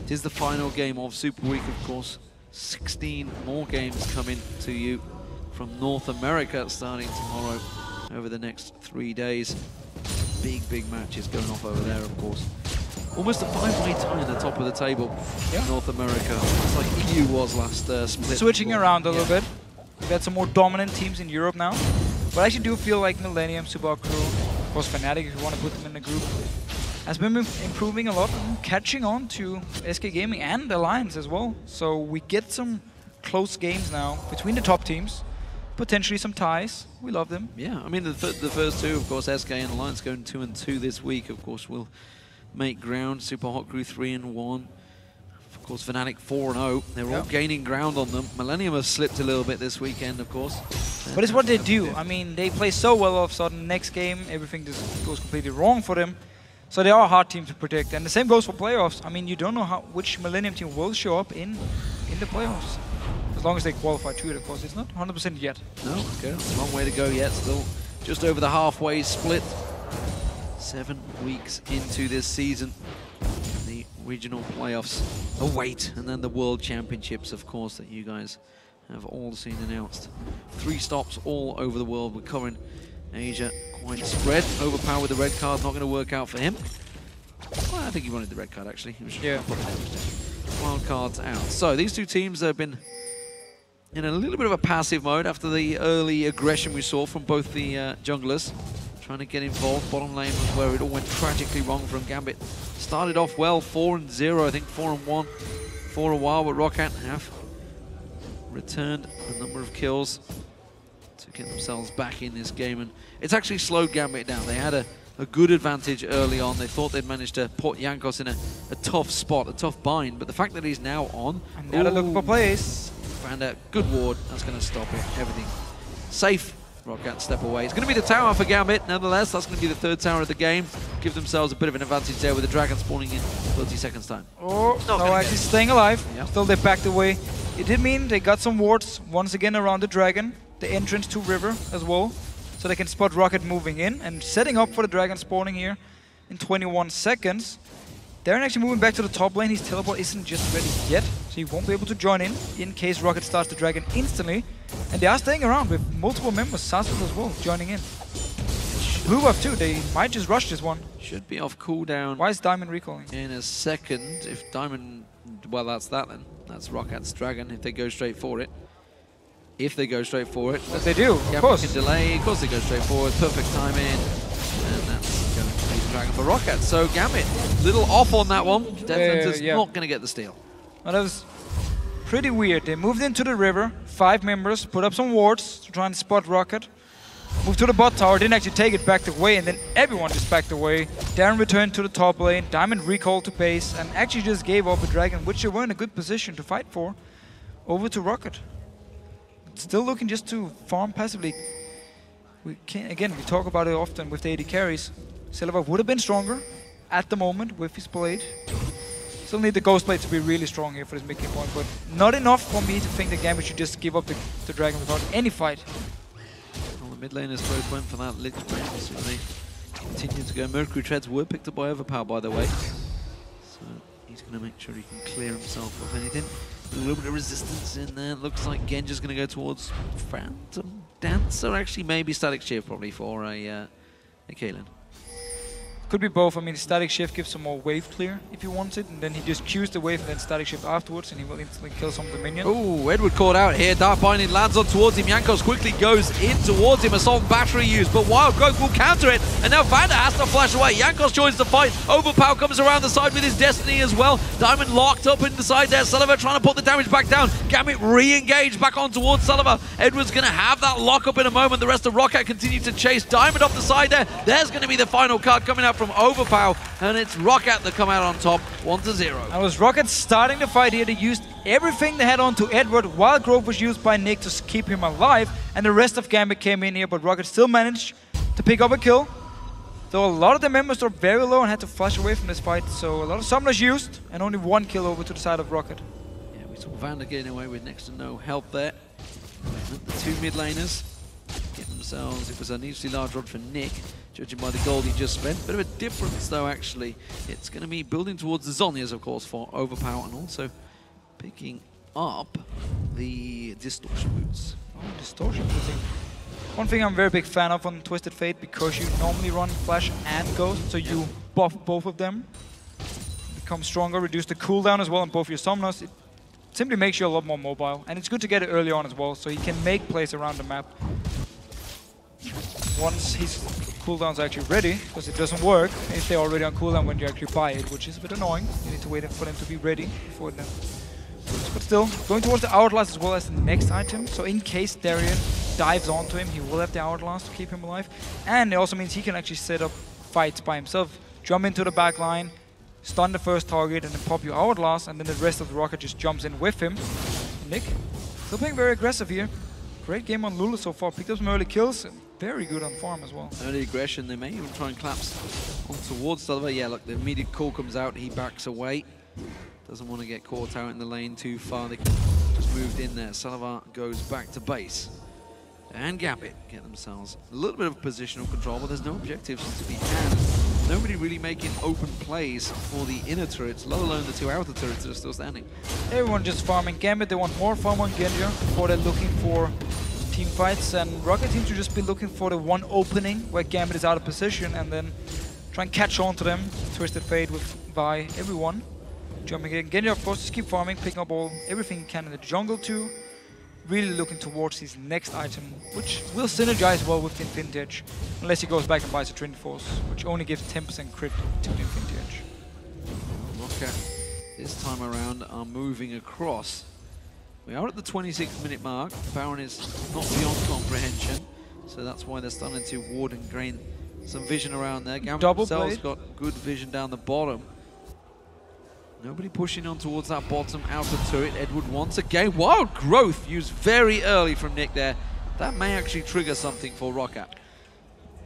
It is the final game of Superweek, of course. 16 more games coming to you from North America starting tomorrow over the next 3 days. Big matches going off over there, of course. Almost a 5-way tie in the top of the table in North America. It's like EU was last split. Switching around a little bit. We've got some more dominant teams in Europe now. But I actually do feel like Millennium, Super Crew, of course Fnatic if you want to put them in the group, has been improving a lot and catching on to SK Gaming and Alliance as well. So we get some close games now between the top teams. Potentially some ties. We love them. Yeah, I mean the first two, of course, SK and Alliance going 2-2 this week. Of course, will make ground. Super Hot Crew 3-1. Of course, Fnatic 4-0. They're all gaining ground on them. Millennium have slipped a little bit this weekend, of course. But it's what they do. I mean, they play so well all of a sudden. Next game, everything just goes completely wrong for them. So they are a hard team to predict. And the same goes for playoffs. I mean, you don't know which Millennium team will show up in the playoffs. As long as they qualify to it, of course. It's not 100% yet. No, okay. It's a long way to go yet. Still just over the halfway split. 7 weeks into this season. The regional playoffs await. And then the World Championships, of course, that you guys have all seen announced. 3 stops all over the world. We're covering Asia quite spread. Overpow with the red card. Not going to work out for him. Well, I think he wanted the red card, actually. He was wild cards out. So these two teams have been in a little bit of a passive mode after the early aggression we saw from both the junglers. Trying to get involved. Bottom lane was where it all went tragically wrong from Gambit. Started off well, 4-0, I think 4-1 for a while, but Roccat have returned a number of kills to get themselves back in this game. And it's actually slowed Gambit down. They had a good advantage early on. They thought they'd managed to put Jankos in a tough spot, a tough bind, but the fact that he's now on... And now to look for plays. Found a good ward. That's going to stop it. Everything safe. Roccat step away. It's going to be the tower for Gambit. Nonetheless, that's going to be the 3rd tower of the game.
give themselves a bit of an advantage there with the Dragon spawning in 30 seconds time.
Oh, no, actually staying alive.
Yep.
Still they backed away. It did mean they got some wards once again around the Dragon, the entrance to River as well. So they can spot Roccat moving in and setting up for the Dragon spawning here in 21 seconds. Darien actually moving back to the top lane. His teleport isn't just ready yet, so he won't be able to join in case Roccat starts the Dragon instantly. And they are staying around with multiple members, Saswell as well, joining in. Blue buff too, they might just rush this one.
Should be off cooldown.
Why is Diamond recalling?
In a second, if Diamond, well that's that then. That's Rockat's Dragon if they go straight for it. If they go straight for it.
But they do, of course.
Can delay, of course they go straight forward, perfect timing. And that's going to be the Dragon for Roccat. So Gambit, little off on that one. Defense is not going to get the steal.
Well, that was pretty weird. They moved into the river, 5 members, put up some wards to try and spot Roccat. Moved to the bot tower, didn't actually take it, backed away, and then everyone just backed away. Darien returned to the top lane, Diamond recalled to base, and actually just gave up a Dragon, which they were in a good position to fight for, over to Roccat. Still looking just to farm passively. We talk about it often with the AD carries. Celaver would have been stronger at the moment with his blade. Still need the Ghost Blade to be really strong here for this mid-game point, but not enough for me to think that Gambit should just give up the Dragon without any fight.
Well, the mid laners both went for that Lich Bane, so they continue to go. Mercury Treads were picked up by Overpow, by the way. So he's going to make sure he can clear himself of anything. A little bit of resistance in there. Looks like Genja's going to go towards Phantom Dancer. Actually, maybe Static Shift probably for a Caitlyn.
Could be both. I mean, Static Shift gives some more wave clear if you want it, and then he just cues the wave and then Static Shift afterwards, and he will instantly kill some of the minions.
Oh, Eduard caught out here. Dark Binding lands on towards him. Jankos quickly goes in towards him. Assault and Battery used, but Wild Growth will counter it, and now VandeR has to flash away. Jankos joins the fight. Overpow comes around the side with his Destiny as well. Diamond locked up in the side there. Celaver trying to put the damage back down. Gambit re-engaged back on towards Celaver. Eduard's going to have that lock up in a moment. The rest of Roccat continue to chase Diamond off the side there. There's going to be the final card coming out from Overpow. And it's Roccat that come out on top, 1-0.
And was Roccat starting the fight here. They used everything they had on to Eduard. Wild Growth was used by Nick to keep him alive, and the rest of Gambit came in here, but Roccat still managed to pick up a kill. Though a lot of the members were very low and had to flash away from this fight, so a lot of summoners used, and only 1 kill over to the side of Roccat.
Yeah, we saw VandeR getting away with next to no help there. The 2 mid laners get themselves, it was an unusually large rod for Nick, judging by the gold he just spent. Bit of a difference though, actually. It's going to be building towards the Zhonya's, of course, for Overpow, and also picking up the Distortion Boots.
Oh, Distortion Boots. One thing I'm a very big fan of on Twisted Fate, because you normally run Flash and Ghost, so you buff both of them. Become stronger, reduce the cooldown as well on both your summoners. It simply makes you a lot more mobile, and it's good to get it early on as well, so he can make plays around the map. Once his cooldown's actually ready, because it doesn't work if they're already on cooldown when you actually buy it, which is a bit annoying. You need to wait for them to be ready before them. But still, going towards the Hourglass as well as the next item, so in case Darien dives onto him, he will have the Hourglass to keep him alive. And it also means he can actually set up fights by himself. Jump into the back line, stun the first target, and then pop your Hourglass, and then the rest of the Roccat just jumps in with him. Nick, still playing very aggressive here. Great game on Lulu so far, picked up some early kills. Very good on farm as well.
Early aggression, they may even try and collapse on towards Celaver. Yeah, look, the immediate call comes out, he backs away. Doesn't want to get caught out in the lane too far. They just moved in there. Celaver goes back to base. And Gambit get themselves a little bit of positional control, but there's no objectives to be had. Nobody really making open plays for the inner turrets, let alone the 2 outer turrets that are still standing.
Everyone just farming Gambit. They want more farm on Genja before they're looking for team fights, and Roccat seems to just be looking for the one opening where Gambit is out of position and then try and catch on to them. Twisted Fate by everyone. Jumping in. Genja, of course, just keep farming, picking up everything he can in the jungle too. Really looking towards his next item, which will synergize well with the Infinity Edge, unless he goes back and buys a Trinity Force, which only gives 10% crit to the Infinity Edge.
Roccat this time around are moving across. We are at the 26-minute mark. Baron is not beyond comprehension, so that's why they're starting to ward and gain some vision around there. Gambit themselves got good vision down the bottom. Nobody pushing on towards that bottom outer turret. Eduard once again. Wild Growth used very early from Nick there. That may actually trigger something for Roccat.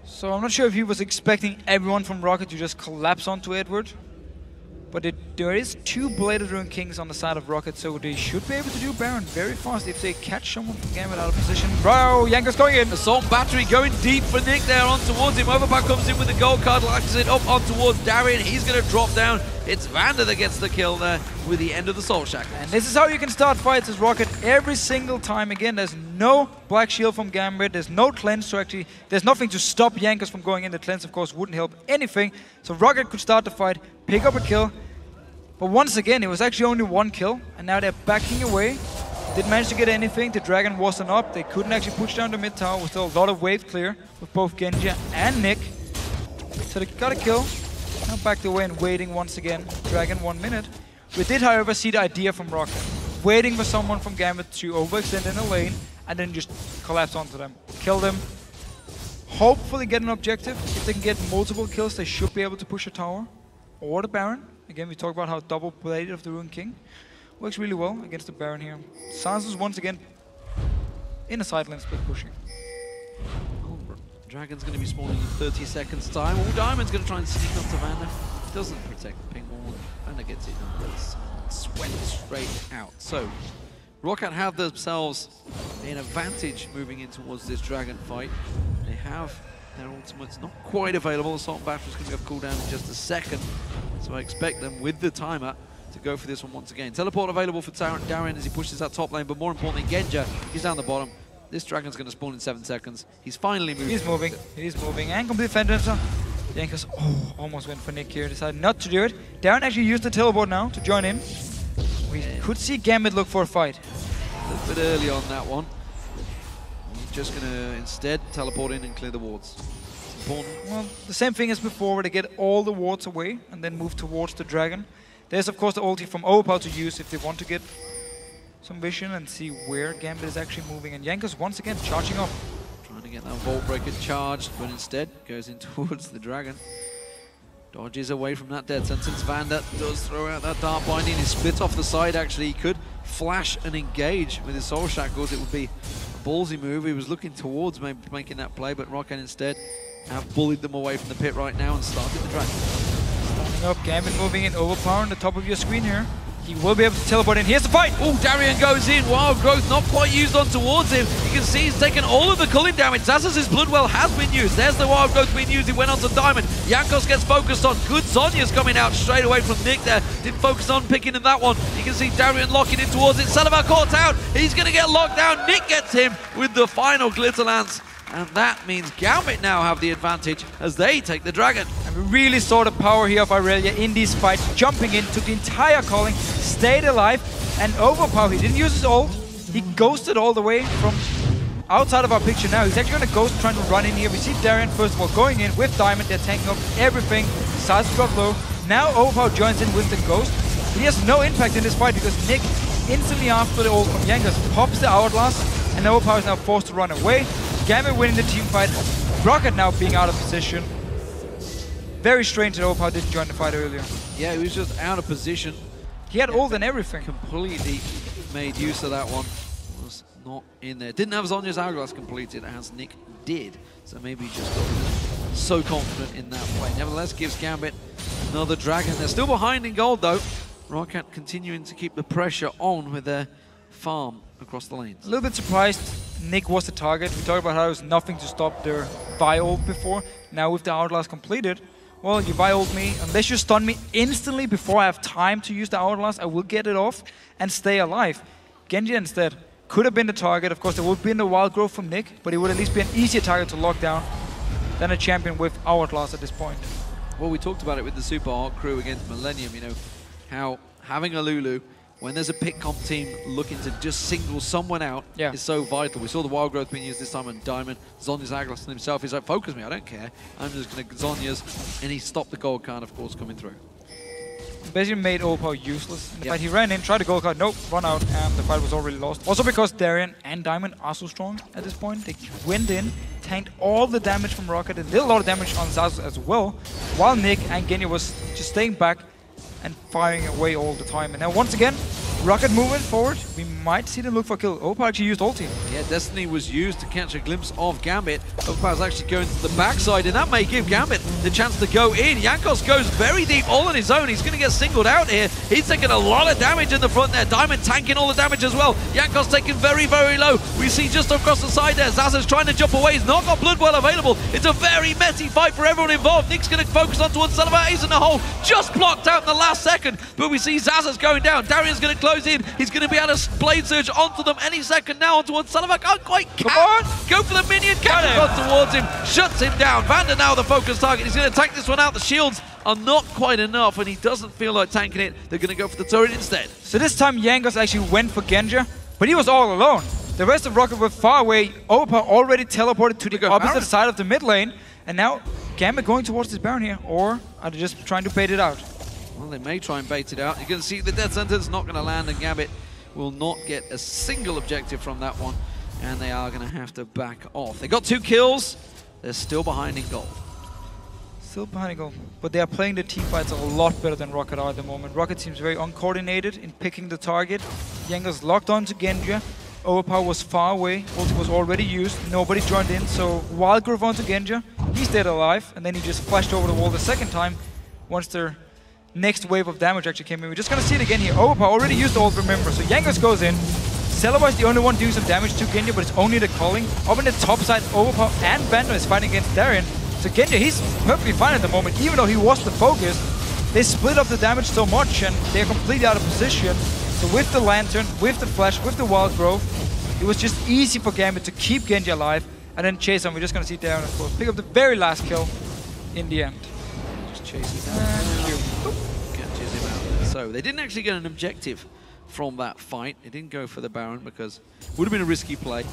So I'm not sure if he was expecting everyone from Roccat to just collapse onto Eduard. But there is 2 Bladed Rune Kings on the side of Roccat, so they should be able to do Baron very fast if they catch someone from Gambit out of position. Bro, Yanko's going in!
Assault Battery going deep for Nick there on towards him. Overpow comes in with the gold card, likes it up on towards Darien. He's going to drop down. It's VandeR that gets the kill there with the end of the Soul Shackle.
And this is how you can start fights as Roccat every single time. Again, there's no Black Shield from Gambit, there's no cleanse, so actually there's nothing to stop Jankos from going in. The cleanse, of course, wouldn't help anything. So Roccat could start the fight, pick up a kill. But once again, it was actually only 1 kill, and now they're backing away. Didn't manage to get anything, the Dragon wasn't up. They couldn't actually push down the mid tower with still a lot of wave clear with both Genja and Nick. So they got a kill. Now backed away and waiting once again. Dragon 1 minute. We did, however, see the idea from Roccat. Waiting for someone from Gambit to overextend in a lane and then just collapse onto them. Kill them. Hopefully get an objective. If they can get multiple kills, they should be able to push a tower. Or the Baron. Again, we talked about how double bladed of the Rune King works really well against the Baron here. Sansa's once again in a side lane split pushing.
Oh, Dragon's going to be spawning in 30 seconds time. Oh, Diamond's going to try and sneak up to VandeR. Doesn't protect the ping wall. VandeR gets it and swept straight out. So, Roccat have themselves an advantage moving in towards this Dragon fight. They have their ultimates not quite available. Assault Battery's going to go cooldown in just a second. So I expect them, with the timer, to go for this one once again. Teleport available for Darien as he pushes that top lane, but more importantly, Genja, he's down the bottom. This Dragon's going to spawn in 7 seconds. He's finally moving.
He's moving, and complete fender himself. Jankos almost went for Nick here, decided not to do it. Darien actually used the teleport now to join in. We could see Gambit look for a fight.
A little bit early on that one. He's just going to instead teleport in and clear the wards.
Well, the same thing as before, where they get all the wards away and then move towards the Dragon. There's of course the ulti from Overpow to use if they want to get some vision and see where Gambit is actually moving. And Jankos once again charging up.
Trying to get that Vault Breaker charged, but instead goes in towards the Dragon. Dodges away from that dead sentence. VandeR does throw out that Dark Binding. He split off the side actually. He could flash and engage with his Soul Shackles. It would be a ballsy move. He was looking towards maybe making that play, but Roccat instead have bullied them away from the pit right now and started the Dragon.
Starting up, Gambit moving in, Overpower on the top of your screen here. He will be able to teleport in. Here's the fight!
Oh, Darien goes in. Wild Growth not quite used on towards him. You can see he's taken all of the culling damage. Zazas' Bloodwell has been used. There's the Wild Growth being used. He went on to Diamond. Jankos gets focused on. Good Zhonya's coming out straight away from Nick there. Didn't focus on picking in that one. You can see Darien locking in towards it. Celaver caught out. He's going to get locked down. Nick gets him with the final Glitter Lance. And that means Gambit now have the advantage as they take the Dragon.
And we really saw the power here of Irelia in these fights, jumping in, took the entire calling, stayed alive, and Overpow, he didn't use his ult, he ghosted all the way from outside of our picture now. He's actually going to ghost trying to run in here. We see Darien first of all going in with Diamond, they're tanking up everything, size drop low. Now Overpow joins in with the ghost. He has no impact in this fight because Nick, instantly after the ult from Jankos, pops the Hourglass, and Overpow is now forced to run away. Gambit winning the team fight, Roccat now being out of position. Very strange that Overpow didn't join the fight earlier.
Yeah, he was just out of position.
He had ult and everything.
Completely made use of that one. Was not in there. Didn't have Zhonya's Hourglass completed as Nick did. So maybe he just got so confident in that play. Nevertheless, gives Gambit another Dragon. They're still behind in gold though. Roccat continuing to keep the pressure on with their farm across the lanes.
A little bit surprised Nick was the target. We talked about how there was nothing to stop their Vi ult before. Now with the Hourglass completed, well, you Vi ult me. Unless you stun me instantly before I have time to use the Hourglass, I will get it off and stay alive. Genja instead could have been the target. Of course, there would have been the Wild Growth from Nick, but it would at least be an easier target to lock down than a champion with Hourglass at this point.
Well, we talked about it with the Super Hard crew against Millennium, you know, how having a Lulu, when there's a pick comp team looking to just single someone out, is so vital. We saw the Wild Growth being used this time on Diamond. Zhonya's Hourglass himself, he's like, focus me, I don't care. I'm just going to Zhonya's, and he stopped the gold card, of course, coming through.
Basically made Overpow useless. In fact, he ran in, tried the gold card, nope, run out, and the fight was already lost. Also because Darien and Diamond are so strong at this point. They went in, tanked all the damage from Roccat, and did a lot of damage on Zaz as well, while Nick and Genja was just staying back and firing away all the time. And now once again, Roccat moving forward. We might see them look for a kill. Overpow actually used ulti.
Yeah, Destiny was used to catch a glimpse of Gambit. Overpow's actually going to the backside, and that may give Gambit the chance to go in. Jankos goes very deep all on his own. He's going to get singled out here. He's taking a lot of damage in the front there. Diamond tanking all the damage as well. Jankos taken very, very low. We see just across the side there, Zaza's trying to jump away. He's not got blood well available. It's a very messy fight for everyone involved. Nick's going to focus on towards Celaver. He's in the hole. Just blocked out in the last second, but we see Zaza's going down. Darien's going to close in. He's going to be able to blade surge onto them any second now towards Celaver. Can't quite go for the minion. Catches on towards him, shuts him down. VandeR now the focus target. He's going to tank this one out. The shields are not quite enough, and he doesn't feel like tanking it. They're going to go for the turret instead.
So this time Jankos actually went for Genja, but he was all alone. The rest of Roccat were far away. Overpow already teleported to the opposite side of the mid lane, and now Gambit going towards this Baron here, or are they just trying to bait it out?
Well, they may try and bait it out. You can see the death sentence not going to land, and Gambit will not get a single objective from that one, and they are going to have to back off. They got 2 kills. They're still behind in gold.
Still behind in gold, but they are playing the team fights a lot better than Roccat are at the moment. Roccat seems very uncoordinated in picking the target. Jankos locked onto Genja. Overpow was far away. Ulti was already used. Nobody joined in, so Wild Growth onto Genja. He's dead alive, and then he just flashed over the wall the second time once their next wave of damage actually came in. We're just gonna see it again here. Overpow already used the ult, remember, so Jankos goes in. Celaver is the only one doing some damage to Genja, but it's only the calling. Up in the top side, Overpow and VandeR is fighting against Darien. So Genja, he's perfectly fine at the moment, even though he was the focus. They split up the damage so much, and they're completely out of position. So with the Lantern, with the Flash, with the Wild Growth, it was just easy for Gambit to keep Genja alive and then chase him. We're just gonna see Darien, of course, pick up the very last kill in the end.
Just chase him down. Catches him out there. So they didn't actually get an objective from that fight. It didn't go for the Baron because it would have been a risky play.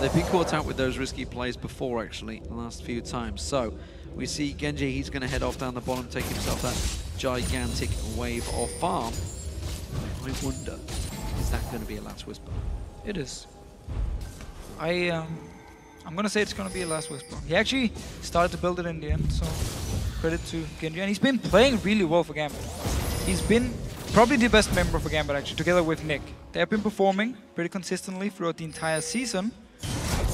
They've been caught out with those risky plays before, actually, the last few times. So we see Genja, he's going to head off down the bottom, take himself that gigantic wave of farm. I wonder, is that going to be a last whisper?
It is. I'm going to say it's going to be a last whisper. He actually started to build it in the end, so credit to Genja. And he's been playing really well for Gambit. He's been probably the best member for Gambit, actually, together with Nick. They have been performing pretty consistently throughout the entire season.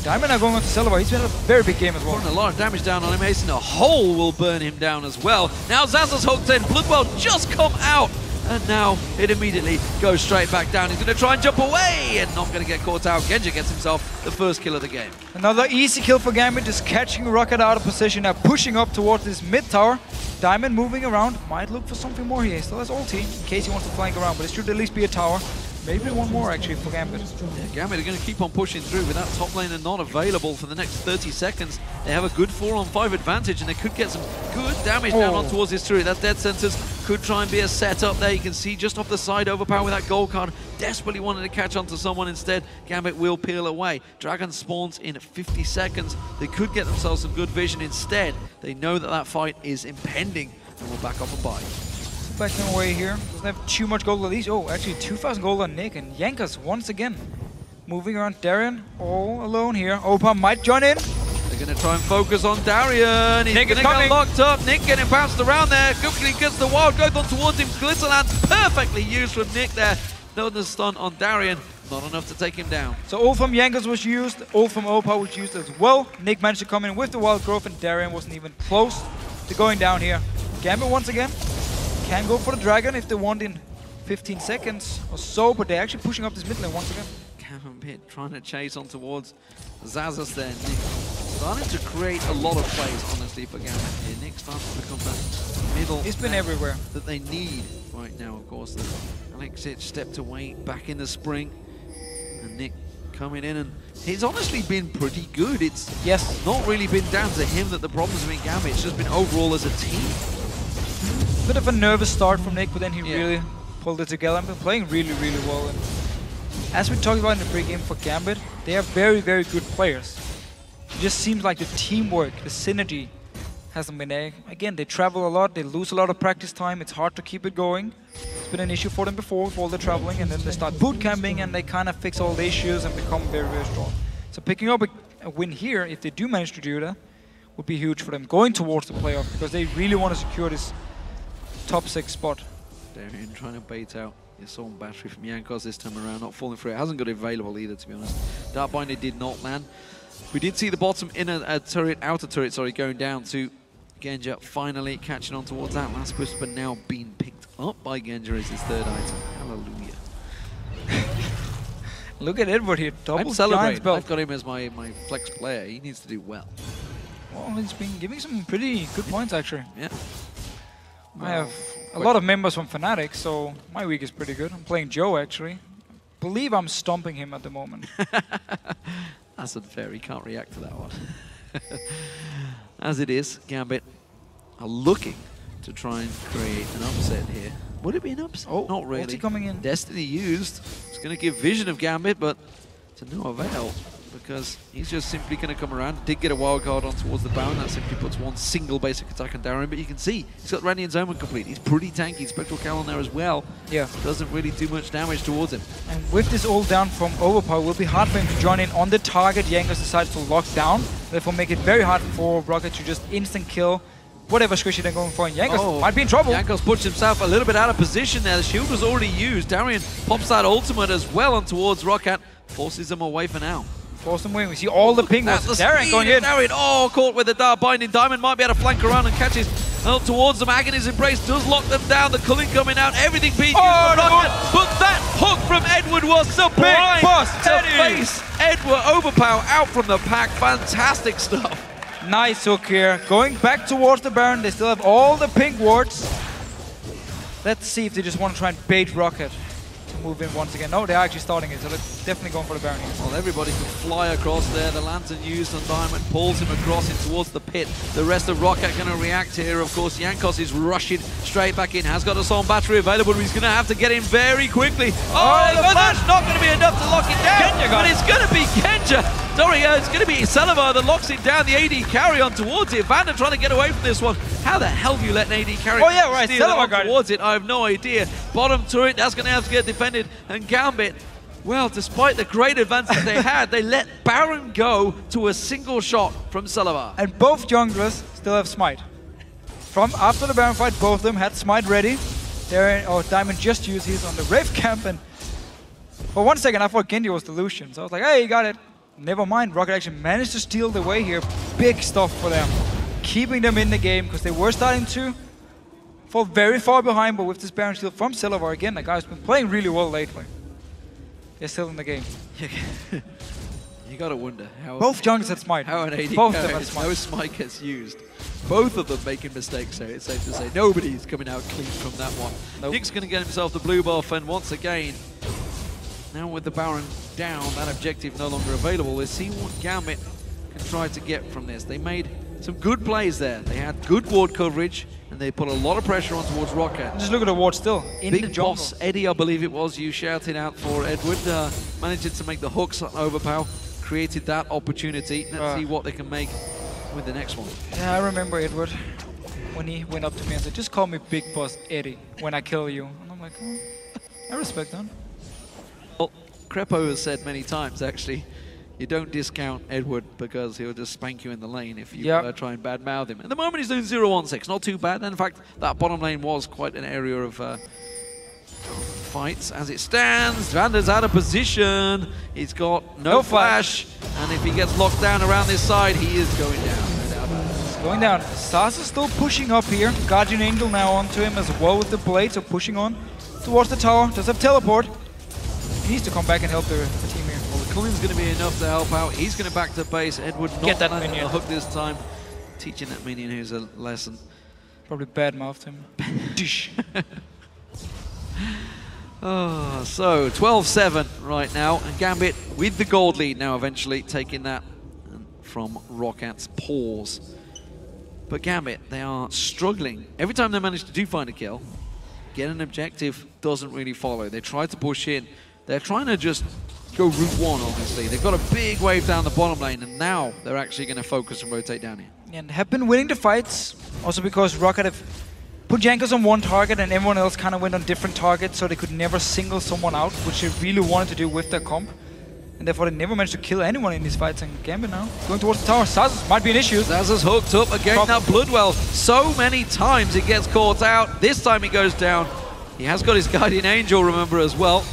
Diamond now going on to Celaver. He's had a very big game as well.
Putting a lot of damage down on him. Ace in a hole will burn him down as well. Now Zaza's hooked in. Bloodwell just come out. And now it immediately goes straight back down. He's going to try and jump away and not going to get caught out. Genja gets himself the first kill of the game.
Another easy kill for Gambit, just catching Roccat out of position, now pushing up towards this mid tower. Diamond moving around, might look for something more here. He still has ulti in case he wants to flank around, but it should at least be a tower. Maybe one more actually for Gambit.
Yeah, Gambit are going to keep on pushing through with that top laner not available for the next 30 seconds. They have a good 4-on-5 advantage and they could get some good damage down on towards this turret. That dead sentence could try and be a setup there. You can see just off the side Overpow with that gold card. Desperately wanted to catch onto someone instead. Gambit will peel away. Dragon spawns in 50 seconds. They could get themselves some good vision instead. They know that that fight is impending and will back off and buy.
Backing away here. Doesn't have too much gold at least. Oh, actually 2,000 gold on Nick, and Jankos once again moving around Darien all alone here. Overpow might join in.
They're going to try and focus on Darien. He's going to get locked up. Nick getting bounced around there. Quickly gets the wild growth on towards him. Glitterland perfectly used from Nick there. Another stun on Darien. Not enough to take him down.
So ult from Jankos was used. Ult from Overpow was used as well. Nick managed to come in with the wild growth, and Darien wasn't even close to going down here. Gambit once again can go for the dragon if they want in 15 seconds or so, but they're actually pushing up this mid lane once again.
Gambit trying to chase on towards Zazas there. Nick starting to create a lot of plays, honestly, for Gambit here. Nick starts to become that middle.
He's been everywhere.
That they need right now, of course. Alexich stepped away back in the spring, and Nick coming in, and he's honestly been pretty good. It's not really been down to him that the problems have been Gambit. It's just been overall as a team.
Bit of a nervous start from Nick, but then he really pulled it together and been playing really, really well. And as we talked about in the pre-game for Gambit, they are very, very good players. It just seems like the teamwork, the synergy hasn't been there. Again, they travel a lot, they lose a lot of practice time, it's hard to keep it going. It's been an issue for them before with all the traveling, and then they start boot camping and they kind of fix all the issues and become very, very strong. So picking up a win here, if they do manage to do that, would be huge for them going towards the playoff, because they really want to secure this top 6 spot.
Darien trying to bait out The assault battery from Jankos this time around, not falling through. It hasn't got it available either, to be honest. Dartbinder did not land. We did see the bottom inner turret, outer turret, sorry, going down to Genja, finally catching on towards that last push, but now being picked up by Genja as his third item. Hallelujah.
Look at Eduard here, double
I'm celebrating.
belt.
I've got him as my flex player. He needs to do well.
Well, he's been giving some pretty good points, actually.
Yeah.
I have a lot of members from Fnatic, so my week is pretty good. I'm playing Joe, actually. Believe I'm stomping him at the moment.
That's unfair. He can't react to that one. As it is, Gambit are looking to try and create an upset here. Would it be an upset?
Oh,
not really.
What's he coming in?
Destiny used. It's going to give vision of Gambit, but to no avail, because he's just simply going to come around. Did get a wild card on towards the Baron. That simply puts one single basic attack on Darien, but you can see he's got Radiant's Omen complete. He's pretty tanky. Spectral Cowl on there as well. Yeah. Doesn't really do much damage towards him.
And with this ult down from Overpow, it will be hard for him to join in on the target. Jankos decides to lock down, therefore make it very hard for Roccat to just instant kill whatever squishy they're going for. And Jankos might be in trouble.
Jankos puts himself a little bit out of position there. The shield was already used. Darien pops that ultimate as well on towards Roccat. Forces him away for now.
Force him away. We see all the ping was Darien going in.
Darien, caught with the Dark Binding. Diamond might be able to flank around and catches towards them. Agony's Embrace does lock them down. The culling coming out. Everything being used for Roccat. But that hook from Eduard was sublime to face Eduard. Overpow out from the pack. Fantastic stuff.
Nice hook here. Going back towards the Baron. They still have all the pink wards. Let's see if they just want to try and bait Roccat to move in once again. No, they're actually starting it, so they're definitely going for the Baron here.
Well, everybody can fly across there. The lantern used on Diamond pulls him across in towards the pit. The rest of Roccat going to react here. Of course, Jankos is rushing straight back in. Has got a Assault battery available, but he's going to have to get in very quickly. But that's not going to be enough to lock it down. But it's going to be Genja. Sorry, it's going to be Celaver that locks it down. The AD carry on towards it. VandeR trying to get away from this one. How the hell do you let an AD carry steal on towards it? I have no idea. Bottom turret, that's going to have to get defended. And Gambit, well, despite the great advantage they had, they let Baron go to a single shot from Celaver.
And both junglers still have Smite. From after the Baron fight, both of them had Smite ready. Diamond just used his on the Wraith camp, and for 1 second I thought Genja was the Lucian, so I was like, hey, you got it. Never mind, Roccat actually managed to steal the way here. Big stuff for them. Keeping them in the game, because they were starting to fall very far behind, but with this Baron steal from Celaver again, the guy's been playing really well lately. They're still in the game.
You gotta wonder how
both junglers had Smite.
How an AD
both of them had Smite.
No Smite gets used. Both of them making mistakes, so it's safe to say nobody's coming out clean from that one. Nope. Nick's gonna get himself the blue buff, and once again, now with the Baron down, that objective no longer available. Let's see what Gambit can try to get from this. They made some good plays there. They had good ward coverage, and they put a lot of pressure on towards Roccat.
Just look at the ward still. In
Big
the jungle.
boss Eddie, I believe it was, you shouted out for Eduard. Managing to make the hooks on Overpow. Created that opportunity. Let's see what they can make with the next one.
Yeah, I remember Eduard when he went up to me and said, just call me Big Boss Eddie when I kill you. And I'm like, oh, I respect that.
Well, Crepo has said many times, actually, you don't discount Eduard because he'll just spank you in the lane if you try and badmouth him. At the moment, he's doing 0-1-6, not too bad. And in fact, that bottom lane was quite an area of fights. As it stands, VandeR's out of position. He's got no flash. And if he gets locked down around this side, he is going down. No doubt about it.
He's going down. Saz is still pushing up here. Guardian Angel now onto him as well with the blade, so pushing on towards the tower. Does have teleport. He needs to come back and help the team here.
Well, the Culling's going to be enough to help out. He's going to back to base. Eduard not
that
landing
minion.
the hook this time. Teaching that minion who's a lesson.
Probably bad-mouthed him.
So 12-7 right now, and Gambit with the gold lead now, eventually taking that from Rockat's paws. But Gambit, they are struggling. Every time they manage to find a kill, get an objective doesn't really follow. They try to push in. They're trying to just go route one, obviously. They've got a big wave down the bottom lane, and now they're actually going to focus and rotate down here.
And have been winning the fights, also because Roccat have put Jankos on one target and everyone else kind of went on different targets, so they could never single someone out, which they really wanted to do with their comp. And therefore they never managed to kill anyone in these fights. And Gambit now going towards the tower. Saz might be an issue.
Saz is hooked up again. Now Bloodwell, so many times he gets caught out. This time he goes down. He has got his Guardian Angel, remember, as well.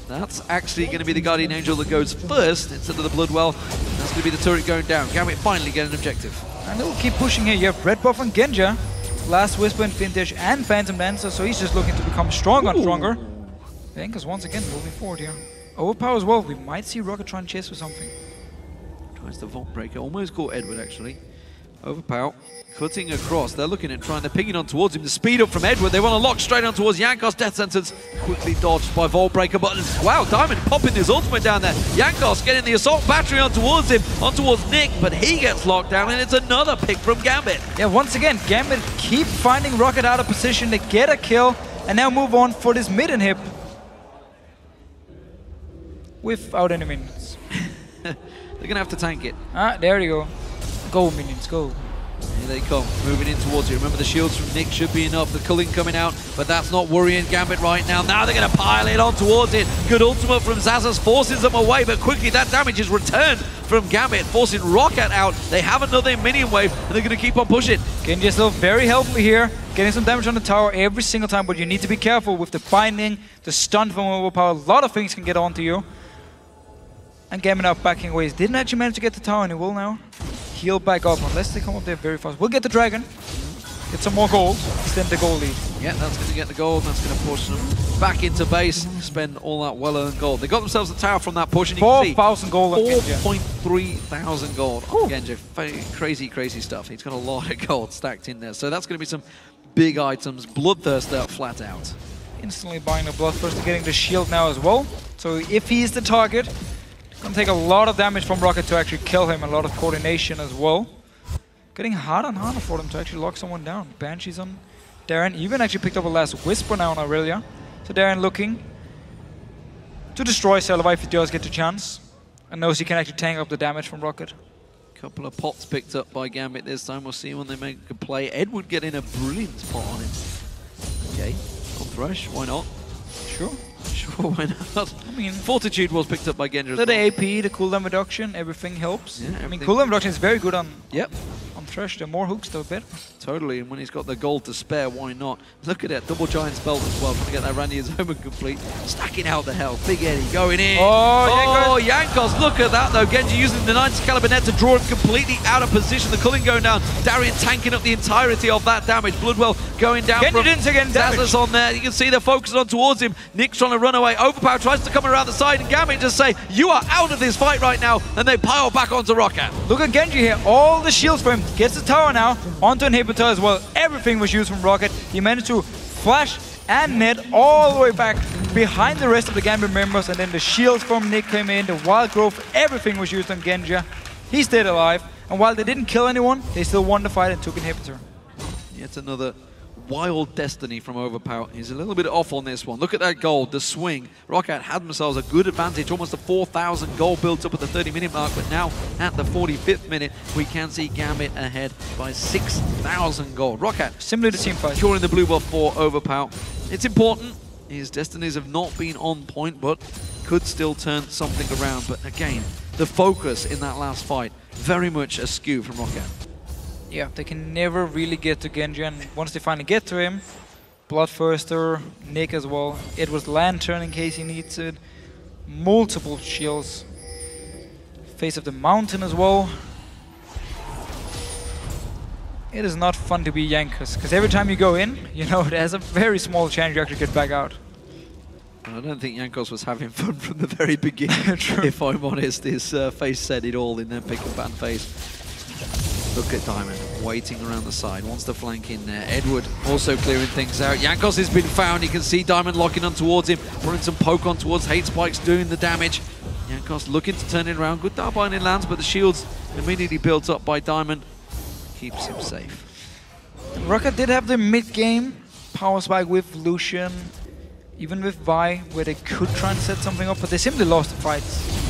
That's actually going to be the Guardian Angel that goes first instead of the Bloodwell. That's going to be the turret going down. Gambit finally get an objective.
And they'll keep pushing here. You have Red Buff and Genja. Last Whisper and Vintage and Phantom Dancer, so he's just looking to become stronger and stronger. Yankees once again moving forward here. Overpow as well. We might see Roccat try and chase for something.
Tries the Vault Breaker. Almost caught Eduard, actually. Overpow cutting across. They're looking at trying to ping it on towards him. The speed up from Eduard. They want to lock straight on towards Jankos. Death Sentence quickly dodged by Vault Breaker. But wow, Diamond popping his ultimate down there. Jankos getting the Assault Battery on towards him, on towards Nick, but he gets locked down, and it's another pick from Gambit.
Yeah, once again, Gambit keep finding Roccat out of position. They get a kill, and now move on for this mid inhib. Without any minions.
They're going to have to tank it.
Ah, there you go. Go, minions, go.
Here they come, moving in towards you. Remember, the shields from Nick should be enough. The culling coming out, but that's not worrying Gambit right now. Now they're going to pile it on towards it. Good ultimate from Zazas forces them away, but quickly that damage is returned from Gambit, forcing Roccat out. They have another minion wave, and they're going to keep on pushing. Genja
still very helpful here, getting some damage on the tower every single time, but you need to be careful with the binding, the stun from Overpow. A lot of things can get onto you. And Gambit now backing away. He didn't actually manage to get the tower, and he will now heal back up, unless they come up there very fast. We'll get the dragon, get some more gold, extend the gold lead.
Yeah, that's going to get the gold, that's going to push them back into base, spend all that well-earned gold. They got themselves a tower from that push, and you can see
4,000 gold on Genja.
4.3 thousand gold on Genja. Crazy, crazy stuff. He's got a lot of gold stacked in there. So that's going to be some big items. Bloodthirster flat out.
Instantly buying the Bloodthirster, getting the shield now as well. So if he's the target, gonna take a lot of damage from Roccat to actually kill him, a lot of coordination as well. Getting harder and harder for them to actually lock someone down. Banshees on Darien, even actually picked up a last Whisper now on Irelia. So Darien looking to destroy Celaver if he does get the chance, and knows he can actually tank up the damage from Roccat.
Couple of pots picked up by Gambit this time. We'll see when they make a play. Eduard getting a brilliant spot on him. Okay, on Thresh, why not?
Sure.
Sure, why not? I mean, Fortitude was picked up by Genja.
The AP, the cooldown reduction, everything helps.
Yeah, everything.
I mean, cooldown reduction is very good on
on
Thresh. The more hooks, the better.
Totally, and when he's got the gold to spare, why not? Look at it, double giant spells as well, trying to get that Randy Zoma complete. Stacking out the health. Big Eddie going in.
Oh,
Jankos, look at that though. Genja using the 90 caliber net to draw him completely out of position. The culling going down. Darien tanking up the entirety of that damage. Bloodwell going down.
Genja didn't take any damage.
Zazas on there. You can see they're focusing on towards him. Nick's trying to run away. Overpow tries to come around the side, and Gambit just say, you are out of this fight right now, and they pile back onto Roccat.
Look at Genja here. All the shields for him. Gets the tower now. Onto inhibitor as well. Everything was used from Roccat. He managed to flash and net all the way back behind the rest of the Gambit members, and then the shields from Nick came in, the wild growth, everything was used on Genja. He stayed alive, and while they didn't kill anyone, they still won the fight and took inhibitor.
Yet another wild destiny from Overpow. He's a little bit off on this one. Look at that gold, the swing. Roccat had themselves a good advantage, almost a 4,000 gold built up at the 30-minute mark, but now at the 45th minute, we can see Gambit ahead by 6,000 gold. Roccat,
similar to team fight,
securing the blue buff for Overpow. It's important. His destinies have not been on point, but could still turn something around. But again, the focus in that last fight, very much askew from Roccat.
Yeah, they can never really get to Genja, and once they finally get to him, Bloodthirster, Nick as well, Edward's Lantern in case he needs it, multiple shields, Face of the Mountain as well. It is not fun to be Jankos, because every time you go in, you know, there's a very small chance you actually get back out.
I don't think Jankos was having fun from the very beginning, if I'm honest. His face said it all in their pick and ban phase. Look at Diamond, waiting around the side, wants to flank in there. Eduard also clearing things out. Jankos has been found. You can see Diamond locking on towards him, putting some poke on towards Hate Spikes, doing the damage. Jankos looking to turn it around. Good Darbion in lands, but the shields immediately built up by Diamond. Keeps him safe.
Roccat did have the mid-game power spike with Lucian, even with Vi, where they could try and set something up, but they simply lost the fights.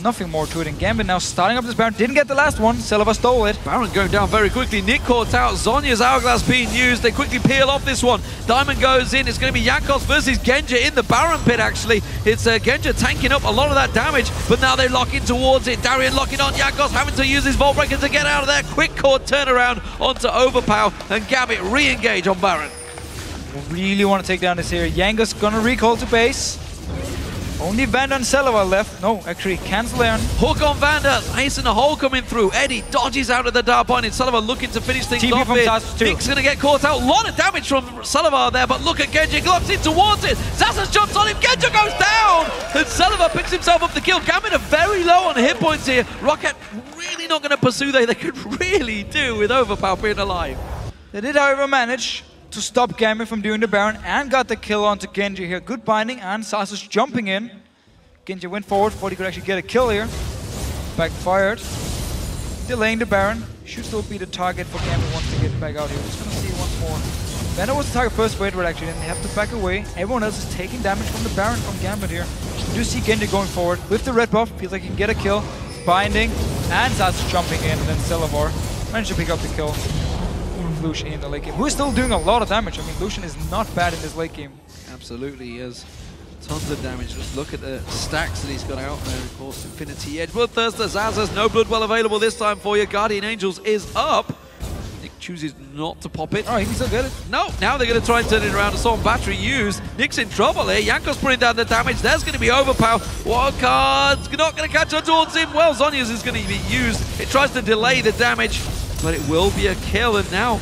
Nothing more to it, and Gambit now starting up this Baron. Didn't get the last one, Celaver stole it.
Baron going down very quickly. Nick caught out. Zonya's Hourglass being used. They quickly peel off this one. Diamond goes in. It's going to be Jankos versus Genja in the Baron pit, actually. It's Genja tanking up a lot of that damage, but now they lock in towards it. Darien locking on. Jankos having to use his Vault Breaker to get out of there. Quick court turnaround onto Overpow, and Gambit re-engage on Baron.
really want to take down this area. Yanga's gonna recall to base. Only VandeR and Celaver left. No, actually, cancel Aaron.
Hook on VandeR, ace in the hole coming through. Eddie dodges out of the dark point, and Celaver looking to finish things off here. Nick's going to get caught out. A lot of damage from Celaver there, but look at Genja, globs in towards it. Zazas jumps on him, Genja goes down, and Celaver picks himself up the kill. Gambit are very low on hit points here. Roccat really not going to pursue they could really do with Overpow being alive.
They did, however, manage to stop Gambit from doing the Baron and got the kill onto Genja here. Good binding, and Zazas jumping in. Genja went forward, thought he could actually get a kill here. Backfired. Delaying the Baron. Should still be the target for Gambit once they get back out here. We're just gonna see once more. VandeR was the target first for Eduard actually, then they have to back away. Everyone else is taking damage from the Baron from Gambit here. You do see Genja going forward with the red buff. Feels like he can get a kill. Binding, and Zazas jumping in, and then Celaver managed to pick up the kill. Lucian in the late game, who is still doing a lot of damage. I mean, Lucian is not bad in this late game.
Absolutely, he has tons of damage. Just look at the stacks that he's got out there. Of course, Infinity Edge, Bloodthirster, Zazas, no blood well available this time for you. Guardian Angels is up. Nick chooses not to pop it.
Oh, he can still get it.
No, now they're going to try and turn it around. Assault battery used. Nick's in trouble here. Yanko's putting down the damage. There's going to be Overpow. Wildcard's not going to catch on towards him. Well, Zhonya's is going to be used. It tries to delay the damage, but it will be a kill. And now,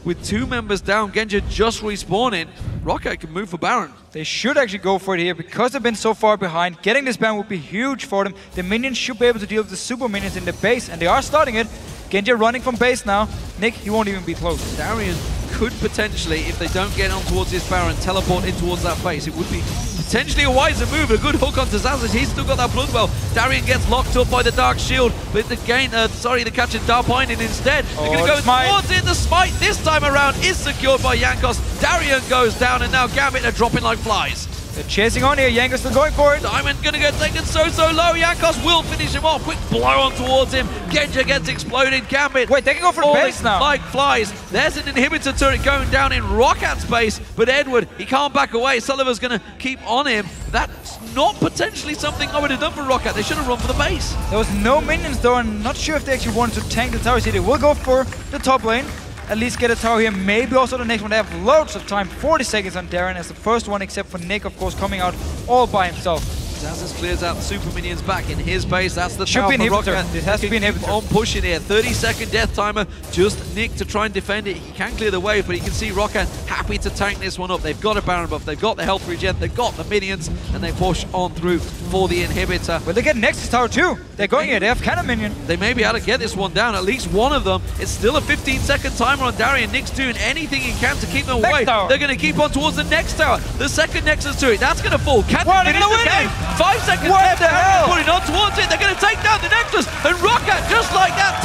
with two members down, Genja just respawning, Roccat can move for Baron.
They should actually go for it here because they've been so far behind. Getting this Baron would be huge for them. The minions should be able to deal with the super minions in the base, and they are starting it. Genja running from base now. Nick, he won't even be close.
Darien could potentially, if they don't get on towards this Baron, teleport in towards that base. It would be potentially a wiser move. A good hook onto Zazas. He's still got that blood well. Darien gets locked up by the Dark Shield, but the catching Dark Binding instead. They're going to go towards it. The smite this time around is secured by Jankos. Darien goes down, and now Gambit are dropping like flies.
They're chasing on here. Yanko's still going for it.
Diamond gonna get taken so low. Jankos will finish him off. Quick blow on towards him. Genja gets exploded. Gambit.
Wait, they can go for the base now.
Like flies. There's an inhibitor turret going down in Rockat's base, but Eduard, he can't back away. Celaver's gonna keep on him. That's not potentially something I would have done for Roccat. They should have run for the base.
There was no minions though. I'm not sure if they actually wanted to tank the tower. So they will go for the top lane. At least get a tower here, maybe also the next one. They have loads of time, 40 seconds on Darien as the first one, except for Nick, of course, coming out all by himself.
Zazas clears out the super minions back in his base. That's the
should be an inhibitor. This has to be an inhibitor.
On pushing here, 30-second death timer. Just Nick to try and defend it. He can clear the wave, but you can see Roccat happy to tank this one up. They've got a Baron buff, they've got the health regen, they've got the minions, and they push on through for the inhibitor.
But they get Nexus tower too. They're going here. They have cannon minion.
They may be able to get this one down. At least one of them. It's still a 15-second timer on Darien. Nick's doing anything he can to keep them away. They're going to keep on towards the next tower. The second Nexus turret. That's going to fall. Can they finish the game? 5 seconds left.
What the hell?
Putting on towards it. They're going to take down the Nexus. And Roccat, just like that,